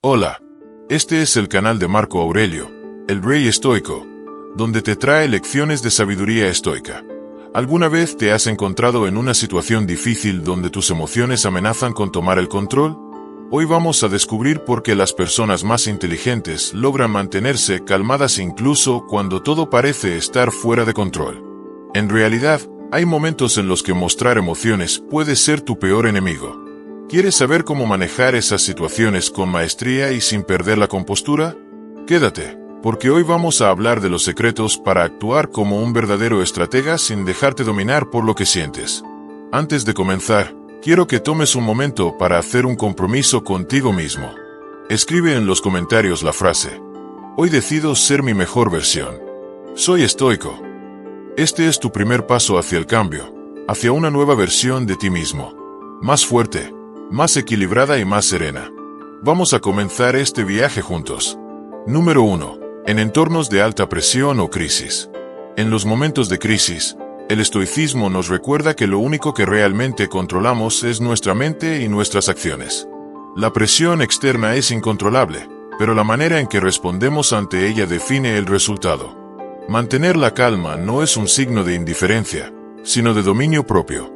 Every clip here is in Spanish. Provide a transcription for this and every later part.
Hola, este es el canal de Marco Aurelio, el rey estoico, donde te trae lecciones de sabiduría estoica. ¿Alguna vez te has encontrado en una situación difícil donde tus emociones amenazan con tomar el control? Hoy vamos a descubrir por qué las personas más inteligentes logran mantenerse calmadas incluso cuando todo parece estar fuera de control. En realidad, hay momentos en los que mostrar emociones puede ser tu peor enemigo. ¿Quieres saber cómo manejar esas situaciones con maestría y sin perder la compostura? Quédate, porque hoy vamos a hablar de los secretos para actuar como un verdadero estratega sin dejarte dominar por lo que sientes. Antes de comenzar, quiero que tomes un momento para hacer un compromiso contigo mismo. Escribe en los comentarios la frase: hoy decido ser mi mejor versión. Soy estoico. Este es tu primer paso hacia el cambio, hacia una nueva versión de ti mismo. Más fuerte, más equilibrada y más serena. Vamos a comenzar este viaje juntos. Número 1. En entornos de alta presión o crisis. En los momentos de crisis, el estoicismo nos recuerda que lo único que realmente controlamos es nuestra mente y nuestras acciones. La presión externa es incontrolable, pero la manera en que respondemos ante ella define el resultado. Mantener la calma no es un signo de indiferencia, sino de dominio propio.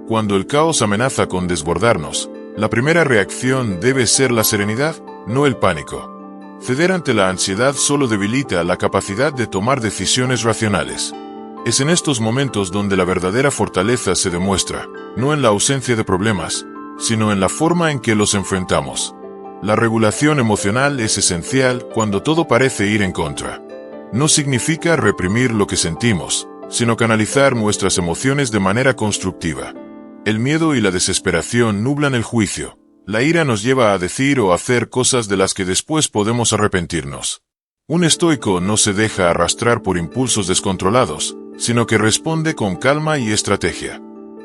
Cuando el caos amenaza con desbordarnos, la primera reacción debe ser la serenidad, no el pánico. Ceder ante la ansiedad solo debilita la capacidad de tomar decisiones racionales. Es en estos momentos donde la verdadera fortaleza se demuestra, no en la ausencia de problemas, sino en la forma en que los enfrentamos. La regulación emocional es esencial cuando todo parece ir en contra. No significa reprimir lo que sentimos, sino canalizar nuestras emociones de manera constructiva. El miedo y la desesperación nublan el juicio. La ira nos lleva a decir o hacer cosas de las que después podemos arrepentirnos. Un estoico no se deja arrastrar por impulsos descontrolados, sino que responde con calma y estrategia.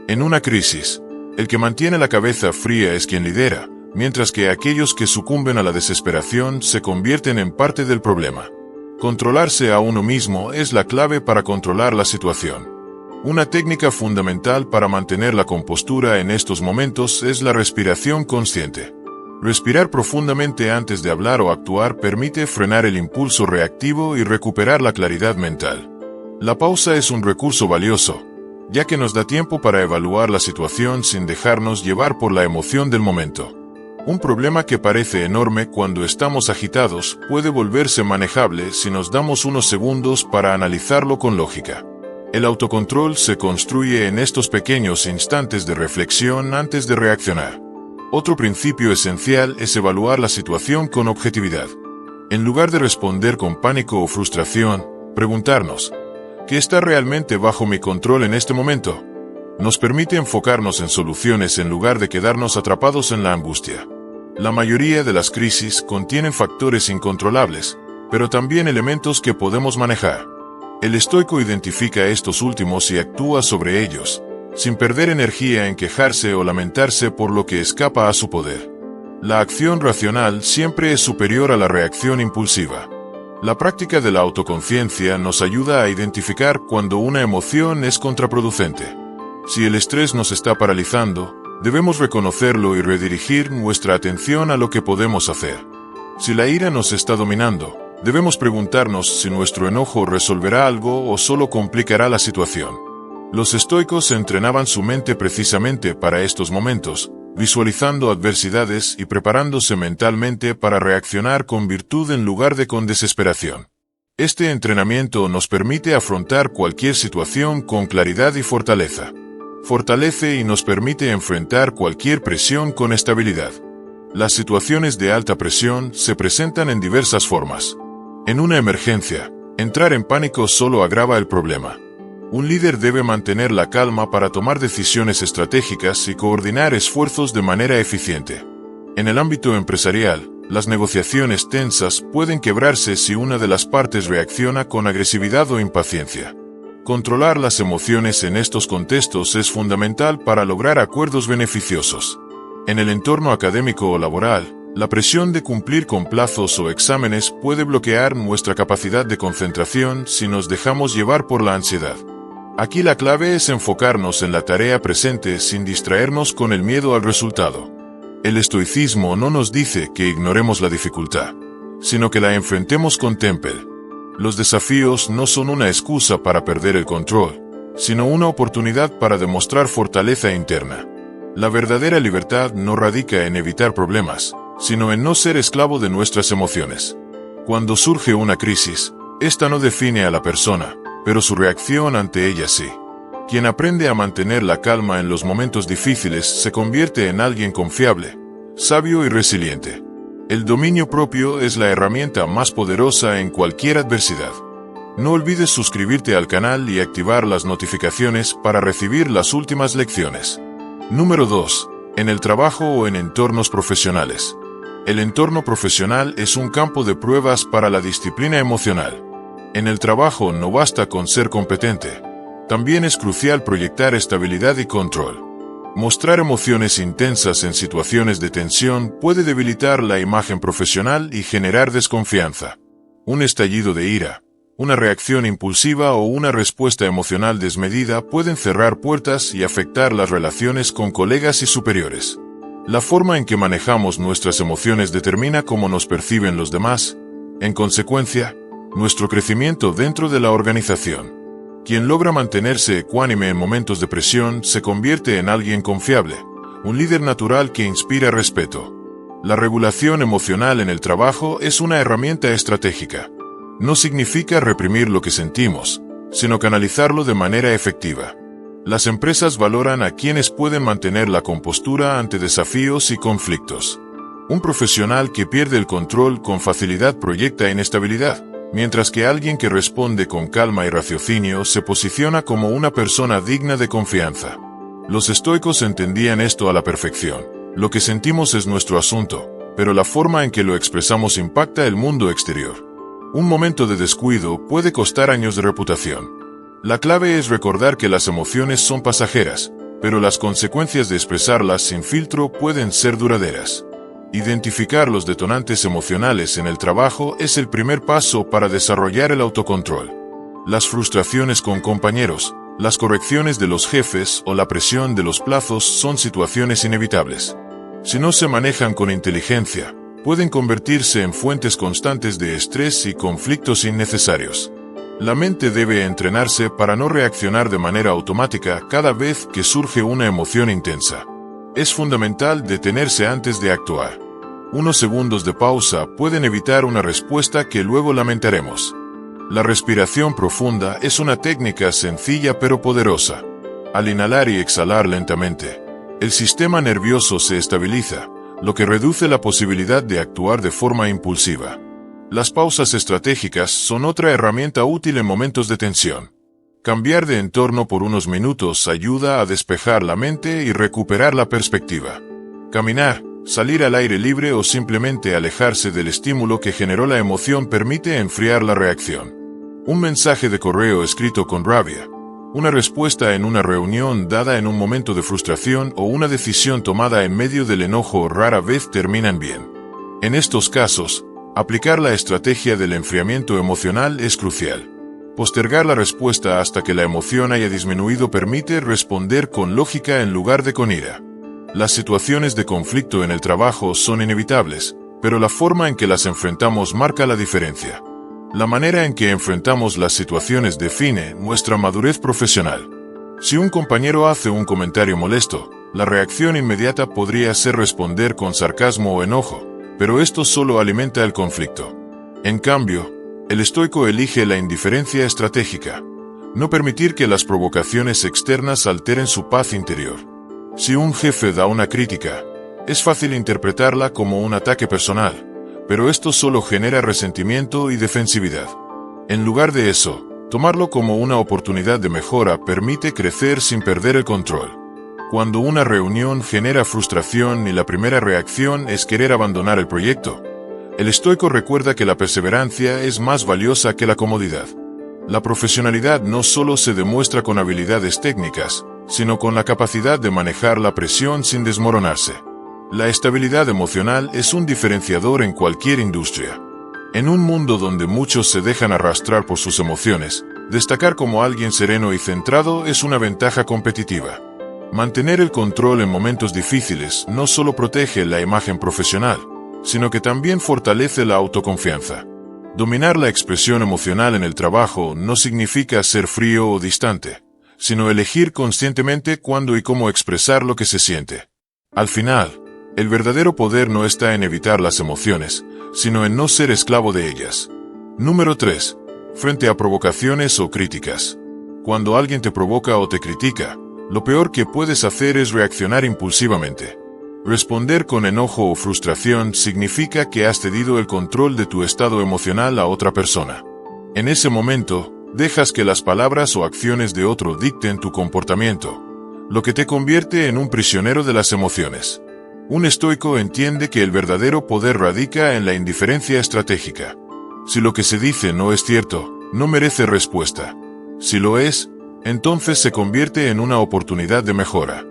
En una crisis, el que mantiene la cabeza fría es quien lidera, mientras que aquellos que sucumben a la desesperación se convierten en parte del problema. Controlarse a uno mismo es la clave para controlar la situación. Una técnica fundamental para mantener la compostura en estos momentos es la respiración consciente. Respirar profundamente antes de hablar o actuar permite frenar el impulso reactivo y recuperar la claridad mental. La pausa es un recurso valioso, ya que nos da tiempo para evaluar la situación sin dejarnos llevar por la emoción del momento. Un problema que parece enorme cuando estamos agitados puede volverse manejable si nos damos unos segundos para analizarlo con lógica. El autocontrol se construye en estos pequeños instantes de reflexión antes de reaccionar. Otro principio esencial es evaluar la situación con objetividad. En lugar de responder con pánico o frustración, preguntarnos: ¿qué está realmente bajo mi control en este momento? Nos permite enfocarnos en soluciones en lugar de quedarnos atrapados en la angustia. La mayoría de las crisis contienen factores incontrolables, pero también elementos que podemos manejar. El estoico identifica estos últimos y actúa sobre ellos, sin perder energía en quejarse o lamentarse por lo que escapa a su poder. La acción racional siempre es superior a la reacción impulsiva. La práctica de la autoconciencia nos ayuda a identificar cuando una emoción es contraproducente. Si el estrés nos está paralizando, debemos reconocerlo y redirigir nuestra atención a lo que podemos hacer. Si la ira nos está dominando, debemos preguntarnos si nuestro enojo resolverá algo o solo complicará la situación. Los estoicos entrenaban su mente precisamente para estos momentos, visualizando adversidades y preparándose mentalmente para reaccionar con virtud en lugar de con desesperación. Este entrenamiento nos permite afrontar cualquier situación con claridad y fortaleza. Fortalece y nos permite enfrentar cualquier presión con estabilidad. Las situaciones de alta presión se presentan en diversas formas. En una emergencia, entrar en pánico solo agrava el problema. Un líder debe mantener la calma para tomar decisiones estratégicas y coordinar esfuerzos de manera eficiente. En el ámbito empresarial, las negociaciones tensas pueden quebrarse si una de las partes reacciona con agresividad o impaciencia. Controlar las emociones en estos contextos es fundamental para lograr acuerdos beneficiosos. En el entorno académico o laboral, la presión de cumplir con plazos o exámenes puede bloquear nuestra capacidad de concentración si nos dejamos llevar por la ansiedad. Aquí la clave es enfocarnos en la tarea presente sin distraernos con el miedo al resultado. El estoicismo no nos dice que ignoremos la dificultad, sino que la enfrentemos con temple. Los desafíos no son una excusa para perder el control, sino una oportunidad para demostrar fortaleza interna. La verdadera libertad no radica en evitar problemas, sino en no ser esclavo de nuestras emociones. Cuando surge una crisis, esta no define a la persona, pero su reacción ante ella sí. Quien aprende a mantener la calma en los momentos difíciles se convierte en alguien confiable, sabio y resiliente. El dominio propio es la herramienta más poderosa en cualquier adversidad. No olvides suscribirte al canal y activar las notificaciones para recibir las últimas lecciones. Número 2. En el trabajo o en entornos profesionales. El entorno profesional es un campo de pruebas para la disciplina emocional. En el trabajo no basta con ser competente. También es crucial proyectar estabilidad y control. Mostrar emociones intensas en situaciones de tensión puede debilitar la imagen profesional y generar desconfianza. Un estallido de ira, una reacción impulsiva o una respuesta emocional desmedida pueden cerrar puertas y afectar las relaciones con colegas y superiores. La forma en que manejamos nuestras emociones determina cómo nos perciben los demás, en consecuencia, nuestro crecimiento dentro de la organización. Quien logra mantenerse ecuánime en momentos de presión se convierte en alguien confiable, un líder natural que inspira respeto. La regulación emocional en el trabajo es una herramienta estratégica. No significa reprimir lo que sentimos, sino canalizarlo de manera efectiva. Las empresas valoran a quienes pueden mantener la compostura ante desafíos y conflictos. Un profesional que pierde el control con facilidad proyecta inestabilidad, mientras que alguien que responde con calma y raciocinio se posiciona como una persona digna de confianza. Los estoicos entendían esto a la perfección. Lo que sentimos es nuestro asunto, pero la forma en que lo expresamos impacta el mundo exterior. Un momento de descuido puede costar años de reputación. La clave es recordar que las emociones son pasajeras, pero las consecuencias de expresarlas sin filtro pueden ser duraderas. Identificar los detonantes emocionales en el trabajo es el primer paso para desarrollar el autocontrol. Las frustraciones con compañeros, las correcciones de los jefes o la presión de los plazos son situaciones inevitables. Si no se manejan con inteligencia, pueden convertirse en fuentes constantes de estrés y conflictos innecesarios. La mente debe entrenarse para no reaccionar de manera automática cada vez que surge una emoción intensa. Es fundamental detenerse antes de actuar. Unos segundos de pausa pueden evitar una respuesta que luego lamentaremos. La respiración profunda es una técnica sencilla pero poderosa. Al inhalar y exhalar lentamente, el sistema nervioso se estabiliza, lo que reduce la posibilidad de actuar de forma impulsiva. Las pausas estratégicas son otra herramienta útil en momentos de tensión. Cambiar de entorno por unos minutos ayuda a despejar la mente y recuperar la perspectiva. Caminar, salir al aire libre o simplemente alejarse del estímulo que generó la emoción permite enfriar la reacción. Un mensaje de correo escrito con rabia, una respuesta en una reunión dada en un momento de frustración o una decisión tomada en medio del enojo rara vez terminan bien. En estos casos, aplicar la estrategia del enfriamiento emocional es crucial. Postergar la respuesta hasta que la emoción haya disminuido permite responder con lógica en lugar de con ira. Las situaciones de conflicto en el trabajo son inevitables, pero la forma en que las enfrentamos marca la diferencia. La manera en que enfrentamos las situaciones define nuestra madurez profesional. Si un compañero hace un comentario molesto, la reacción inmediata podría ser responder con sarcasmo o enojo, pero esto solo alimenta el conflicto. En cambio, el estoico elige la indiferencia estratégica, no permitir que las provocaciones externas alteren su paz interior. Si un jefe da una crítica, es fácil interpretarla como un ataque personal, pero esto solo genera resentimiento y defensividad. En lugar de eso, tomarlo como una oportunidad de mejora permite crecer sin perder el control. Cuando una reunión genera frustración y la primera reacción es querer abandonar el proyecto, el estoico recuerda que la perseverancia es más valiosa que la comodidad. La profesionalidad no solo se demuestra con habilidades técnicas, sino con la capacidad de manejar la presión sin desmoronarse. La estabilidad emocional es un diferenciador en cualquier industria. En un mundo donde muchos se dejan arrastrar por sus emociones, destacar como alguien sereno y centrado es una ventaja competitiva. Mantener el control en momentos difíciles no solo protege la imagen profesional, sino que también fortalece la autoconfianza. Dominar la expresión emocional en el trabajo no significa ser frío o distante, sino elegir conscientemente cuándo y cómo expresar lo que se siente. Al final, el verdadero poder no está en evitar las emociones, sino en no ser esclavo de ellas. Número 3. Frente a provocaciones o críticas. Cuando alguien te provoca o te critica, lo peor que puedes hacer es reaccionar impulsivamente. Responder con enojo o frustración significa que has cedido el control de tu estado emocional a otra persona. En ese momento, dejas que las palabras o acciones de otro dicten tu comportamiento, lo que te convierte en un prisionero de las emociones. Un estoico entiende que el verdadero poder radica en la indiferencia estratégica. Si lo que se dice no es cierto, no merece respuesta. Si lo es, entonces se convierte en una oportunidad de mejora.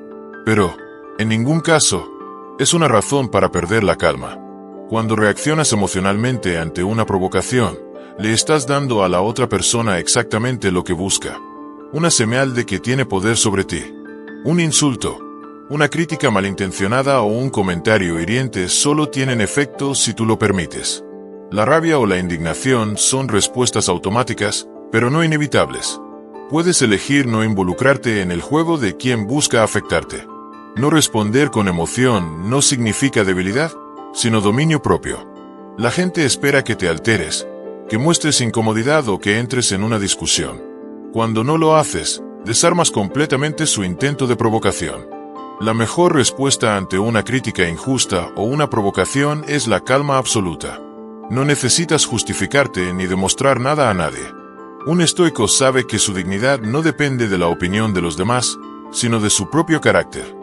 Pero, en ningún caso, es una razón para perder la calma. Cuando reaccionas emocionalmente ante una provocación, le estás dando a la otra persona exactamente lo que busca. Una señal de que tiene poder sobre ti. Un insulto, una crítica malintencionada o un comentario hiriente solo tienen efecto si tú lo permites. La rabia o la indignación son respuestas automáticas, pero no inevitables. Puedes elegir no involucrarte en el juego de quien busca afectarte. No responder con emoción no significa debilidad, sino dominio propio. La gente espera que te alteres, que muestres incomodidad o que entres en una discusión. Cuando no lo haces, desarmas completamente su intento de provocación. La mejor respuesta ante una crítica injusta o una provocación es la calma absoluta. No necesitas justificarte ni demostrar nada a nadie. Un estoico sabe que su dignidad no depende de la opinión de los demás, sino de su propio carácter.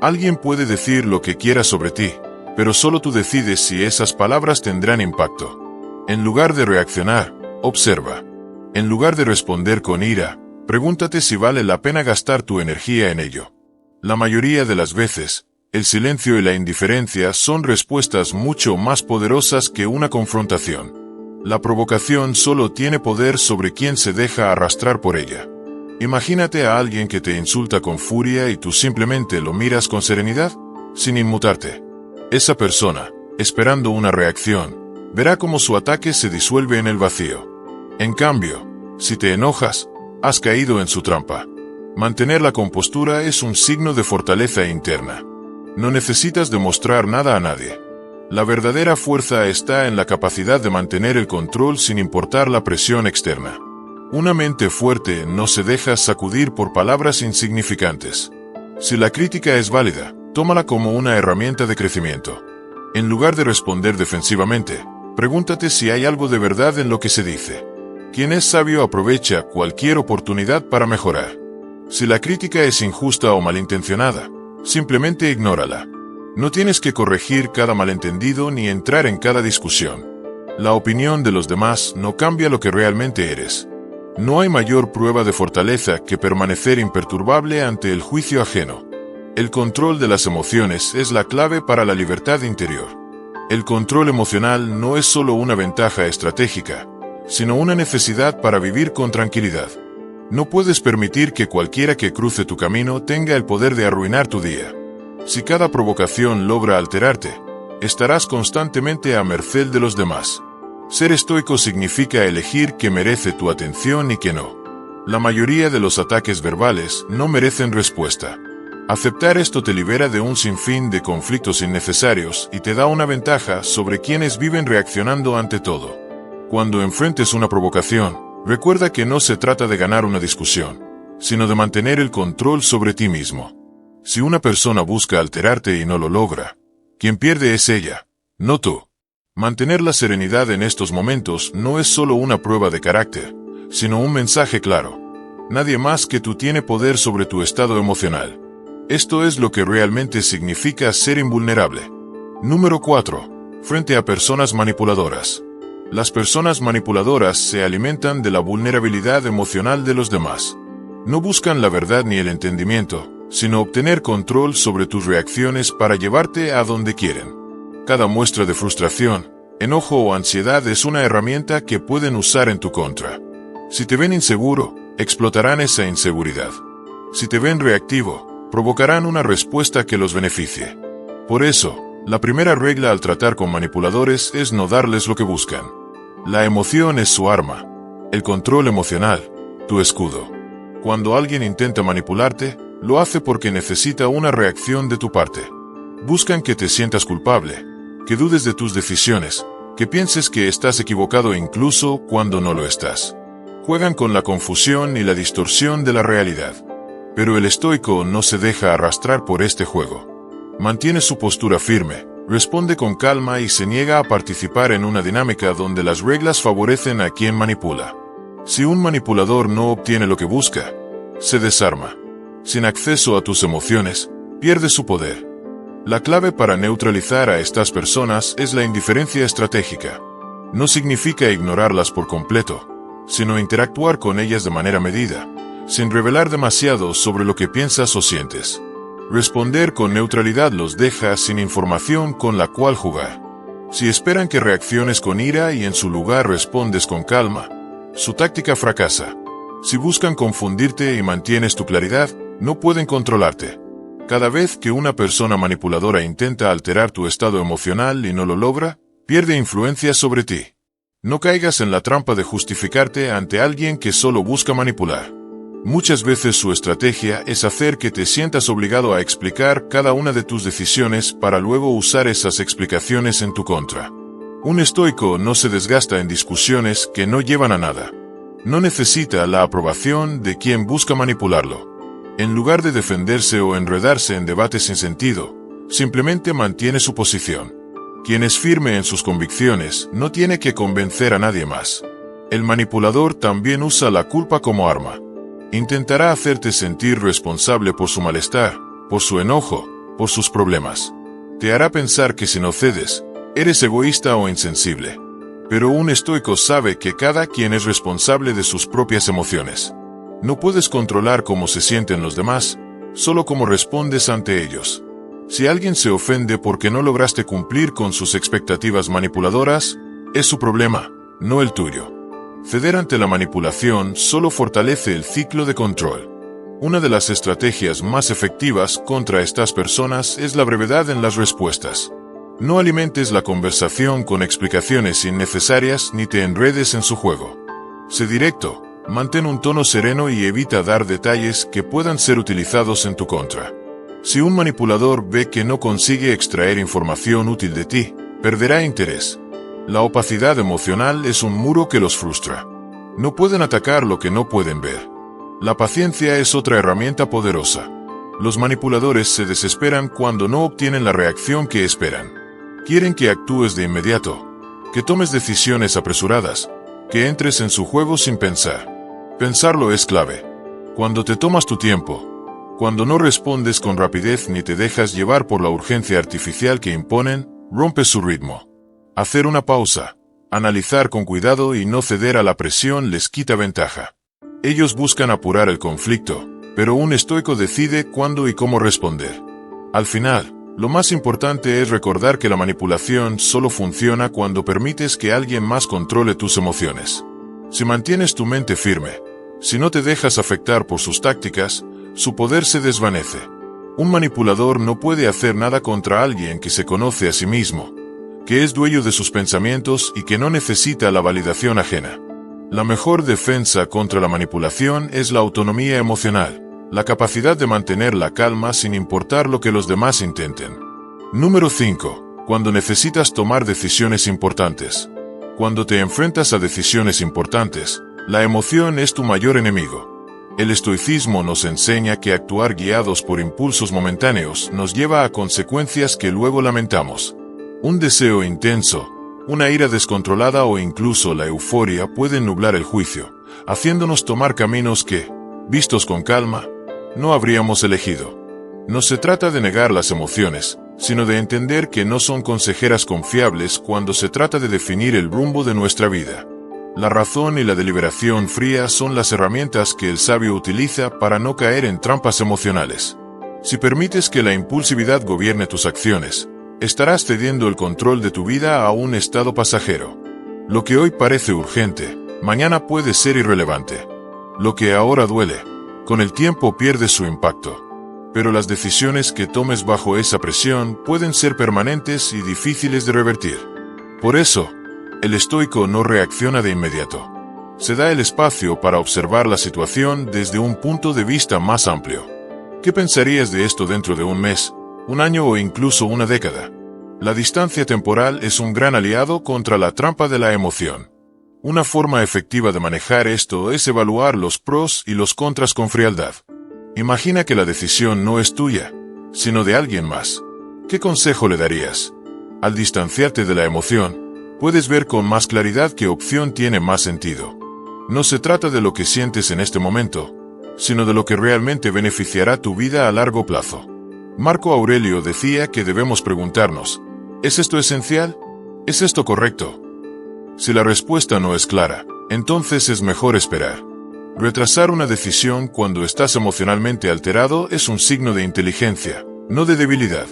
Alguien puede decir lo que quiera sobre ti, pero solo tú decides si esas palabras tendrán impacto. En lugar de reaccionar, observa. En lugar de responder con ira, pregúntate si vale la pena gastar tu energía en ello. La mayoría de las veces, el silencio y la indiferencia son respuestas mucho más poderosas que una confrontación. La provocación solo tiene poder sobre quien se deja arrastrar por ella. Imagínate a alguien que te insulta con furia y tú simplemente lo miras con serenidad, sin inmutarte. Esa persona, esperando una reacción, verá cómo su ataque se disuelve en el vacío. En cambio, si te enojas, has caído en su trampa. Mantener la compostura es un signo de fortaleza interna. No necesitas demostrar nada a nadie. La verdadera fuerza está en la capacidad de mantener el control sin importar la presión externa. Una mente fuerte no se deja sacudir por palabras insignificantes. Si la crítica es válida, tómala como una herramienta de crecimiento. En lugar de responder defensivamente, pregúntate si hay algo de verdad en lo que se dice. Quien es sabio aprovecha cualquier oportunidad para mejorar. Si la crítica es injusta o malintencionada, simplemente ignórala. No tienes que corregir cada malentendido ni entrar en cada discusión. La opinión de los demás no cambia lo que realmente eres. No hay mayor prueba de fortaleza que permanecer imperturbable ante el juicio ajeno. El control de las emociones es la clave para la libertad interior. El control emocional no es solo una ventaja estratégica, sino una necesidad para vivir con tranquilidad. No puedes permitir que cualquiera que cruce tu camino tenga el poder de arruinar tu día. Si cada provocación logra alterarte, estarás constantemente a merced de los demás. Ser estoico significa elegir qué merece tu atención y qué no. La mayoría de los ataques verbales no merecen respuesta. Aceptar esto te libera de un sinfín de conflictos innecesarios y te da una ventaja sobre quienes viven reaccionando ante todo. Cuando enfrentes una provocación, recuerda que no se trata de ganar una discusión, sino de mantener el control sobre ti mismo. Si una persona busca alterarte y no lo logra, quien pierde es ella, no tú. Mantener la serenidad en estos momentos no es solo una prueba de carácter, sino un mensaje claro. Nadie más que tú tiene poder sobre tu estado emocional. Esto es lo que realmente significa ser invulnerable. Número 4. Frente a personas manipuladoras. Las personas manipuladoras se alimentan de la vulnerabilidad emocional de los demás. No buscan la verdad ni el entendimiento, sino obtener control sobre tus reacciones para llevarte a donde quieren. Cada muestra de frustración, enojo o ansiedad es una herramienta que pueden usar en tu contra. Si te ven inseguro, explotarán esa inseguridad. Si te ven reactivo, provocarán una respuesta que los beneficie. Por eso, la primera regla al tratar con manipuladores es no darles lo que buscan. La emoción es su arma. El control emocional, tu escudo. Cuando alguien intenta manipularte, lo hace porque necesita una reacción de tu parte. Buscan que te sientas culpable, que dudes de tus decisiones, que pienses que estás equivocado incluso cuando no lo estás. Juegan con la confusión y la distorsión de la realidad. Pero el estoico no se deja arrastrar por este juego. Mantiene su postura firme, responde con calma y se niega a participar en una dinámica donde las reglas favorecen a quien manipula. Si un manipulador no obtiene lo que busca, se desarma. Sin acceso a tus emociones, pierde su poder. La clave para neutralizar a estas personas es la indiferencia estratégica. No significa ignorarlas por completo, sino interactuar con ellas de manera medida, sin revelar demasiado sobre lo que piensas o sientes. Responder con neutralidad los deja sin información con la cual jugar. Si esperan que reacciones con ira y en su lugar respondes con calma, su táctica fracasa. Si buscan confundirte y mantienes tu claridad, no pueden controlarte. Cada vez que una persona manipuladora intenta alterar tu estado emocional y no lo logra, pierde influencia sobre ti. No caigas en la trampa de justificarte ante alguien que solo busca manipular. Muchas veces su estrategia es hacer que te sientas obligado a explicar cada una de tus decisiones para luego usar esas explicaciones en tu contra. Un estoico no se desgasta en discusiones que no llevan a nada. No necesita la aprobación de quien busca manipularlo. En lugar de defenderse o enredarse en debates sin sentido, simplemente mantiene su posición. Quien es firme en sus convicciones no tiene que convencer a nadie más. El manipulador también usa la culpa como arma. Intentará hacerte sentir responsable por su malestar, por su enojo, por sus problemas. Te hará pensar que si no cedes, eres egoísta o insensible. Pero un estoico sabe que cada quien es responsable de sus propias emociones. No puedes controlar cómo se sienten los demás, solo cómo respondes ante ellos. Si alguien se ofende porque no lograste cumplir con sus expectativas manipuladoras, es su problema, no el tuyo. Ceder ante la manipulación solo fortalece el ciclo de control. Una de las estrategias más efectivas contra estas personas es la brevedad en las respuestas. No alimentes la conversación con explicaciones innecesarias ni te enredes en su juego. Sé directo, mantén un tono sereno y evita dar detalles que puedan ser utilizados en tu contra. Si un manipulador ve que no consigue extraer información útil de ti, perderá interés. La opacidad emocional es un muro que los frustra. No pueden atacar lo que no pueden ver. La paciencia es otra herramienta poderosa. Los manipuladores se desesperan cuando no obtienen la reacción que esperan. Quieren que actúes de inmediato, que tomes decisiones apresuradas, que entres en su juego sin pensar. Pensarlo es clave. Cuando te tomas tu tiempo, cuando no respondes con rapidez ni te dejas llevar por la urgencia artificial que imponen, rompes su ritmo. Hacer una pausa, analizar con cuidado y no ceder a la presión les quita ventaja. Ellos buscan apurar el conflicto, pero un estoico decide cuándo y cómo responder. Al final, lo más importante es recordar que la manipulación solo funciona cuando permites que alguien más controle tus emociones. Si mantienes tu mente firme, si no te dejas afectar por sus tácticas, su poder se desvanece. Un manipulador no puede hacer nada contra alguien que se conoce a sí mismo, que es dueño de sus pensamientos y que no necesita la validación ajena. La mejor defensa contra la manipulación es la autonomía emocional, la capacidad de mantener la calma sin importar lo que los demás intenten. Número 5. Cuando necesitas tomar decisiones importantes. Cuando te enfrentas a decisiones importantes, la emoción es tu mayor enemigo. El estoicismo nos enseña que actuar guiados por impulsos momentáneos nos lleva a consecuencias que luego lamentamos. Un deseo intenso, una ira descontrolada o incluso la euforia pueden nublar el juicio, haciéndonos tomar caminos que, vistos con calma, no habríamos elegido. No se trata de negar las emociones, sino de entender que no son consejeras confiables cuando se trata de definir el rumbo de nuestra vida. La razón y la deliberación fría son las herramientas que el sabio utiliza para no caer en trampas emocionales. Si permites que la impulsividad gobierne tus acciones, estarás cediendo el control de tu vida a un estado pasajero. Lo que hoy parece urgente, mañana puede ser irrelevante. Lo que ahora duele, con el tiempo pierde su impacto. pero las decisiones que tomes bajo esa presión pueden ser permanentes y difíciles de revertir. Por eso, el estoico no reacciona de inmediato. Se da el espacio para observar la situación desde un punto de vista más amplio. ¿Qué pensarías de esto dentro de un mes, un año o incluso una década? La distancia temporal es un gran aliado contra la trampa de la emoción. Una forma efectiva de manejar esto es evaluar los pros y los contras con frialdad. Imagina que la decisión no es tuya, sino de alguien más. ¿Qué consejo le darías? Al distanciarte de la emoción, puedes ver con más claridad qué opción tiene más sentido. No se trata de lo que sientes en este momento, sino de lo que realmente beneficiará tu vida a largo plazo. Marco Aurelio decía que debemos preguntarnos, ¿es esto esencial? ¿Es esto correcto? Si la respuesta no es clara, entonces es mejor esperar. Retrasar una decisión cuando estás emocionalmente alterado es un signo de inteligencia, no de debilidad.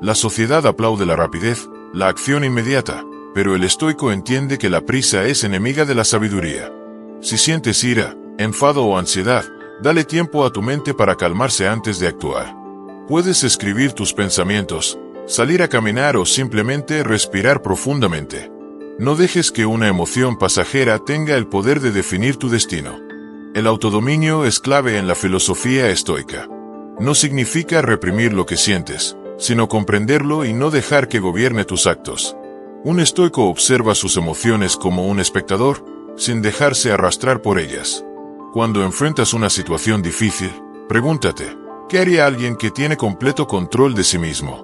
La sociedad aplaude la rapidez, la acción inmediata, pero el estoico entiende que la prisa es enemiga de la sabiduría. Si sientes ira, enfado o ansiedad, dale tiempo a tu mente para calmarse antes de actuar. Puedes escribir tus pensamientos, salir a caminar o simplemente respirar profundamente. No dejes que una emoción pasajera tenga el poder de definir tu destino. El autodominio es clave en la filosofía estoica. No significa reprimir lo que sientes, sino comprenderlo y no dejar que gobierne tus actos. Un estoico observa sus emociones como un espectador, sin dejarse arrastrar por ellas. Cuando enfrentas una situación difícil, pregúntate, ¿qué haría alguien que tiene completo control de sí mismo?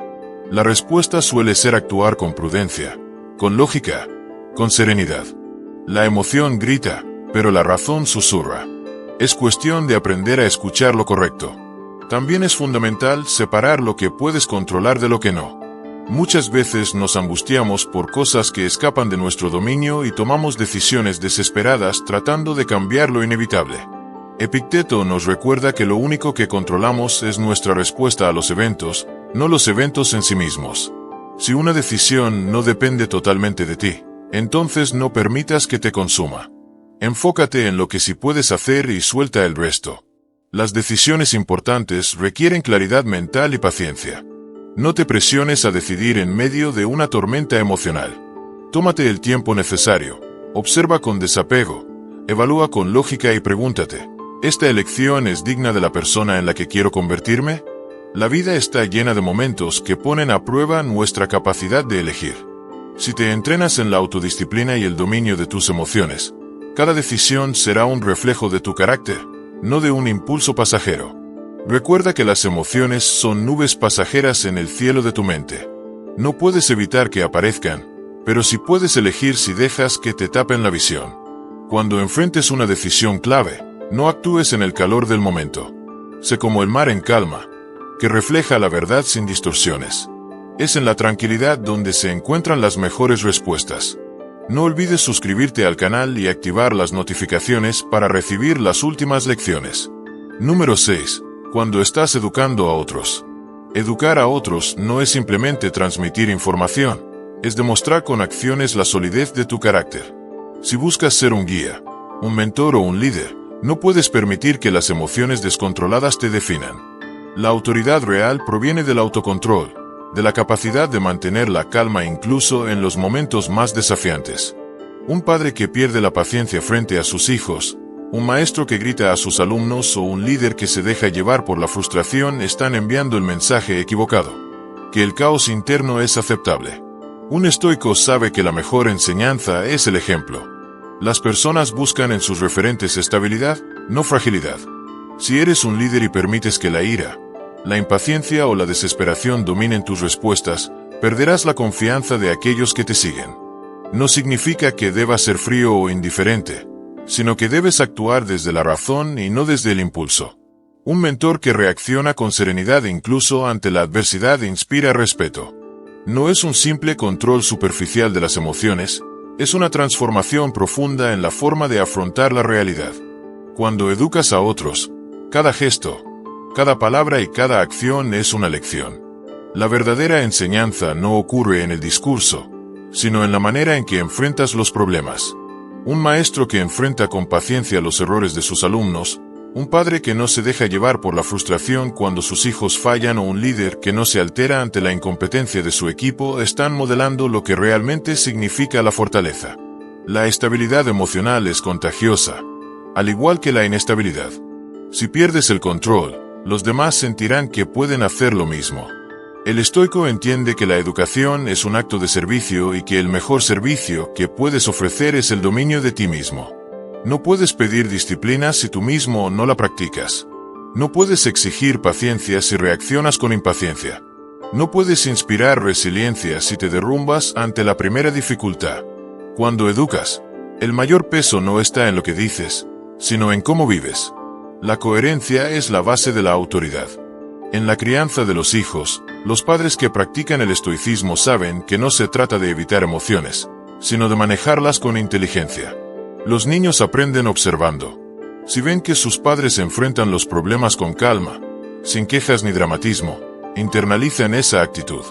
La respuesta suele ser actuar con prudencia, con lógica, con serenidad. La emoción grita, pero la razón susurra. Es cuestión de aprender a escuchar lo correcto. También es fundamental separar lo que puedes controlar de lo que no. Muchas veces nos angustiamos por cosas que escapan de nuestro dominio y tomamos decisiones desesperadas tratando de cambiar lo inevitable. Epicteto nos recuerda que lo único que controlamos es nuestra respuesta a los eventos, no los eventos en sí mismos. Si una decisión no depende totalmente de ti, entonces no permitas que te consuma. Enfócate en lo que sí puedes hacer y suelta el resto. Las decisiones importantes requieren claridad mental y paciencia. No te presiones a decidir en medio de una tormenta emocional. Tómate el tiempo necesario, observa con desapego, evalúa con lógica y pregúntate, ¿esta elección es digna de la persona en la que quiero convertirme? La vida está llena de momentos que ponen a prueba nuestra capacidad de elegir. Si te entrenas en la autodisciplina y el dominio de tus emociones, cada decisión será un reflejo de tu carácter, no de un impulso pasajero. Recuerda que las emociones son nubes pasajeras en el cielo de tu mente. No puedes evitar que aparezcan, pero sí puedes elegir si dejas que te tapen la visión. Cuando enfrentes una decisión clave, no actúes en el calor del momento. Sé como el mar en calma, que refleja la verdad sin distorsiones. Es en la tranquilidad donde se encuentran las mejores respuestas. No olvides suscribirte al canal y activar las notificaciones para recibir las últimas lecciones. Número 6. Cuando estás educando a otros. Educar a otros no es simplemente transmitir información, es demostrar con acciones la solidez de tu carácter. Si buscas ser un guía, un mentor o un líder, no puedes permitir que las emociones descontroladas te definan. La autoridad real proviene del autocontrol, de la capacidad de mantener la calma incluso en los momentos más desafiantes. Un padre que pierde la paciencia frente a sus hijos, un maestro que grita a sus alumnos o un líder que se deja llevar por la frustración están enviando el mensaje equivocado, que el caos interno es aceptable. Un estoico sabe que la mejor enseñanza es el ejemplo. Las personas buscan en sus referentes estabilidad, no fragilidad. Si eres un líder y permites que la ira, la impaciencia o la desesperación dominen tus respuestas, perderás la confianza de aquellos que te siguen. No significa que debas ser frío o indiferente, sino que debes actuar desde la razón y no desde el impulso. Un mentor que reacciona con serenidad incluso ante la adversidad inspira respeto. No es un simple control superficial de las emociones, es una transformación profunda en la forma de afrontar la realidad. Cuando educas a otros, cada gesto, cada palabra y cada acción es una lección. La verdadera enseñanza no ocurre en el discurso, sino en la manera en que enfrentas los problemas. Un maestro que enfrenta con paciencia los errores de sus alumnos, Un padre que no se deja llevar por la frustración cuando sus hijos fallan o un líder que no se altera ante la incompetencia de su equipo están modelando lo que realmente significa la fortaleza. La estabilidad emocional es contagiosa, al igual que la inestabilidad. Si pierdes el control, los demás sentirán que pueden hacer lo mismo. El estoico entiende que la educación es un acto de servicio y que el mejor servicio que puedes ofrecer es el dominio de ti mismo. No puedes pedir disciplina si tú mismo no la practicas. No puedes exigir paciencia si reaccionas con impaciencia. No puedes inspirar resiliencia si te derrumbas ante la primera dificultad. Cuando educas, el mayor peso no está en lo que dices, sino en cómo vives. La coherencia es la base de la autoridad. En la crianza de los hijos, los padres que practican el estoicismo saben que no se trata de evitar emociones, sino de manejarlas con inteligencia. Los niños aprenden observando. Si ven que sus padres enfrentan los problemas con calma, sin quejas ni dramatismo, internalizan esa actitud.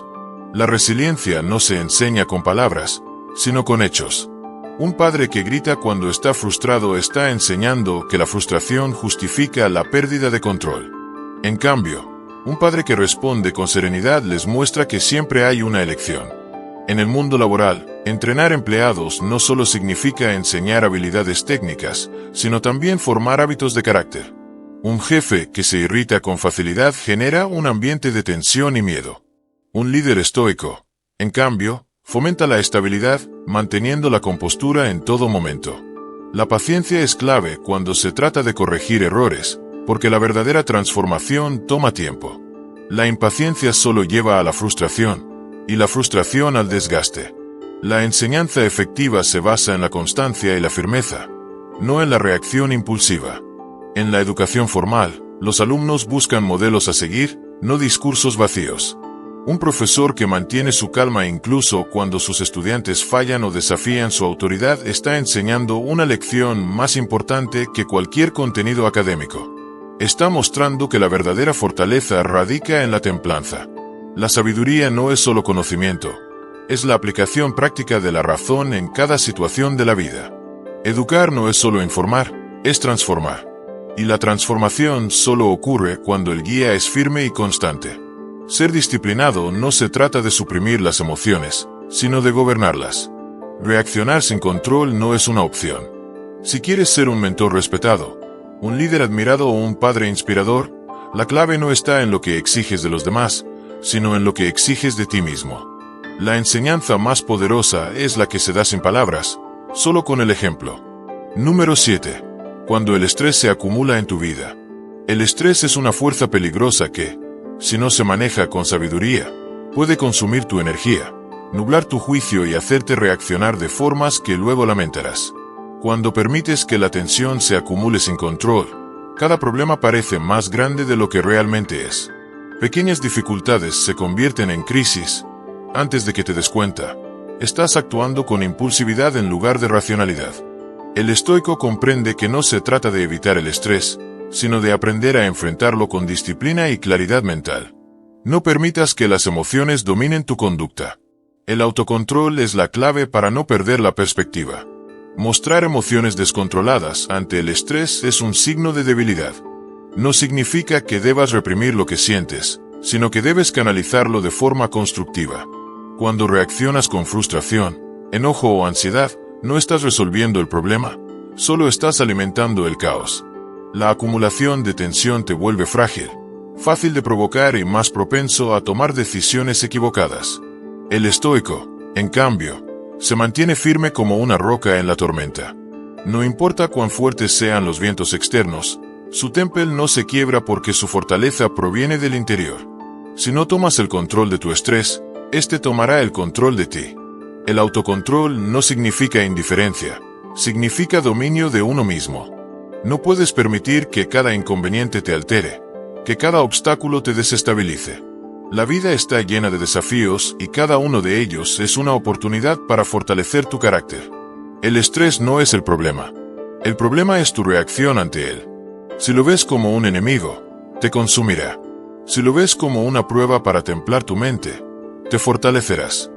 La resiliencia no se enseña con palabras, sino con hechos. Un padre que grita cuando está frustrado está enseñando que la frustración justifica la pérdida de control. En cambio, un padre que responde con serenidad les muestra que siempre hay una elección. En el mundo laboral, entrenar empleados no solo significa enseñar habilidades técnicas, sino también formar hábitos de carácter. Un jefe que se irrita con facilidad genera un ambiente de tensión y miedo. Un líder estoico, en cambio, fomenta la estabilidad, manteniendo la compostura en todo momento. La paciencia es clave cuando se trata de corregir errores, porque la verdadera transformación toma tiempo. La impaciencia solo lleva a la frustración, y la frustración al desgaste. La enseñanza efectiva se basa en la constancia y la firmeza, no en la reacción impulsiva. En la educación formal, los alumnos buscan modelos a seguir, no discursos vacíos. Un profesor que mantiene su calma incluso cuando sus estudiantes fallan o desafían su autoridad está enseñando una lección más importante que cualquier contenido académico. Está mostrando que la verdadera fortaleza radica en la templanza. La sabiduría no es solo conocimiento, es la aplicación práctica de la razón en cada situación de la vida. Educar no es solo informar, es transformar. Y la transformación solo ocurre cuando el guía es firme y constante. Ser disciplinado no se trata de suprimir las emociones, sino de gobernarlas. Reaccionar sin control no es una opción. Si quieres ser un mentor respetado, un líder admirado o un padre inspirador, la clave no está en lo que exiges de los demás, sino en lo que exiges de ti mismo. La enseñanza más poderosa es la que se da sin palabras, solo con el ejemplo. Número 7. Cuando el estrés se acumula en tu vida. El estrés es una fuerza peligrosa que, si no se maneja con sabiduría, puede consumir tu energía, nublar tu juicio y hacerte reaccionar de formas que luego lamentarás. Cuando permites que la tensión se acumule sin control, cada problema parece más grande de lo que realmente es. Pequeñas dificultades se convierten en crisis. Antes de que te des cuenta, estás actuando con impulsividad en lugar de racionalidad. El estoico comprende que no se trata de evitar el estrés, sino de aprender a enfrentarlo con disciplina y claridad mental. No permitas que las emociones dominen tu conducta. El autocontrol es la clave para no perder la perspectiva. Mostrar emociones descontroladas ante el estrés es un signo de debilidad. No significa que debas reprimir lo que sientes, sino que debes canalizarlo de forma constructiva. Cuando reaccionas con frustración, enojo o ansiedad, no estás resolviendo el problema, solo estás alimentando el caos. La acumulación de tensión te vuelve frágil, fácil de provocar y más propenso a tomar decisiones equivocadas. El estoico, en cambio, se mantiene firme como una roca en la tormenta. No importa cuán fuertes sean los vientos externos, su temple no se quiebra porque su fortaleza proviene del interior. Si no tomas el control de tu estrés, este tomará el control de ti. El autocontrol no significa indiferencia, significa dominio de uno mismo. No puedes permitir que cada inconveniente te altere, que cada obstáculo te desestabilice. La vida está llena de desafíos y cada uno de ellos es una oportunidad para fortalecer tu carácter. El estrés no es el problema. El problema es tu reacción ante él. Si lo ves como un enemigo, te consumirá. Si lo ves como una prueba para templar tu mente, te fortalecerás.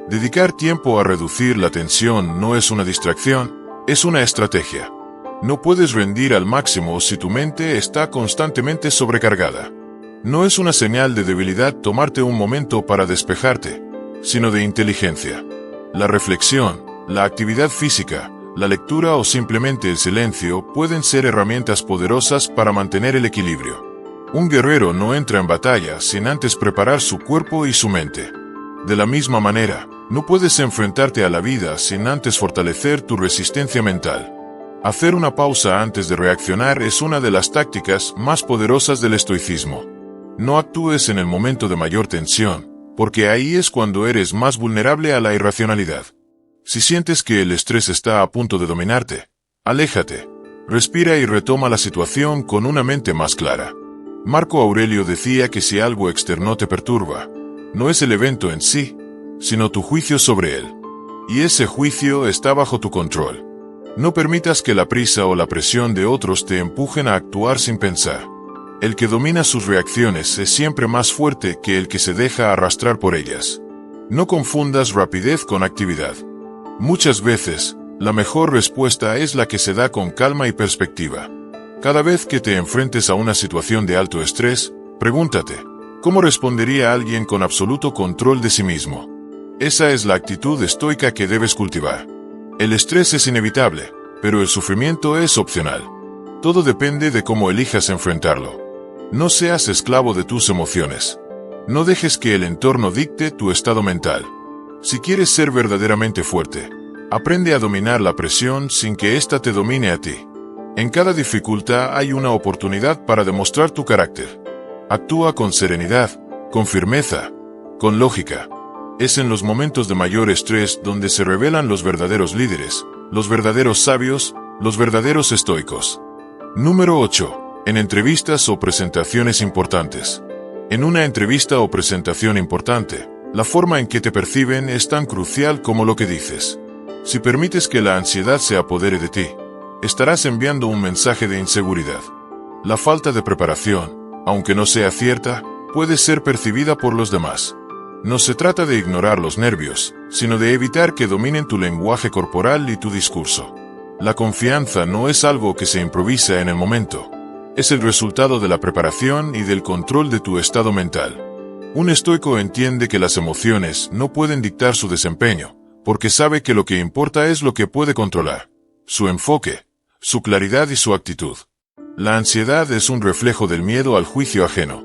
Dedicar tiempo a reducir la tensión no es una distracción, es una estrategia. No puedes rendir al máximo si tu mente está constantemente sobrecargada. No es una señal de debilidad tomarte un momento para despejarte, sino de inteligencia. La reflexión, la actividad física, la lectura o simplemente el silencio pueden ser herramientas poderosas para mantener el equilibrio. Un guerrero no entra en batalla sin antes preparar su cuerpo y su mente. De la misma manera, no puedes enfrentarte a la vida sin antes fortalecer tu resistencia mental. Hacer una pausa antes de reaccionar es una de las tácticas más poderosas del estoicismo. No actúes en el momento de mayor tensión, porque ahí es cuando eres más vulnerable a la irracionalidad. Si sientes que el estrés está a punto de dominarte, aléjate, respira y retoma la situación con una mente más clara. Marco Aurelio decía que si algo externo te perturba, no es el evento en sí, sino tu juicio sobre él. Y ese juicio está bajo tu control. No permitas que la prisa o la presión de otros te empujen a actuar sin pensar. El que domina sus reacciones es siempre más fuerte que el que se deja arrastrar por ellas. No confundas rapidez con actividad. Muchas veces, la mejor respuesta es la que se da con calma y perspectiva. Cada vez que te enfrentes a una situación de alto estrés, pregúntate, ¿cómo respondería alguien con absoluto control de sí mismo? Esa es la actitud estoica que debes cultivar. El estrés es inevitable, pero el sufrimiento es opcional. Todo depende de cómo elijas enfrentarlo. No seas esclavo de tus emociones. No dejes que el entorno dicte tu estado mental. Si quieres ser verdaderamente fuerte, aprende a dominar la presión sin que ésta te domine a ti. En cada dificultad hay una oportunidad para demostrar tu carácter. Actúa con serenidad, con firmeza, con lógica. Es en los momentos de mayor estrés donde se revelan los verdaderos líderes, los verdaderos sabios, los verdaderos estoicos. Número 8. En entrevistas o presentaciones importantes. En una entrevista o presentación importante, la forma en que te perciben es tan crucial como lo que dices. Si permites que la ansiedad se apodere de ti, estarás enviando un mensaje de inseguridad. La falta de preparación, aunque no sea cierta, puede ser percibida por los demás. No se trata de ignorar los nervios, sino de evitar que dominen tu lenguaje corporal y tu discurso. La confianza no es algo que se improvisa en el momento. Es el resultado de la preparación y del control de tu estado mental. Un estoico entiende que las emociones no pueden dictar su desempeño, porque sabe que lo que importa es lo que puede controlar: su enfoque, su claridad y su actitud. La ansiedad es un reflejo del miedo al juicio ajeno.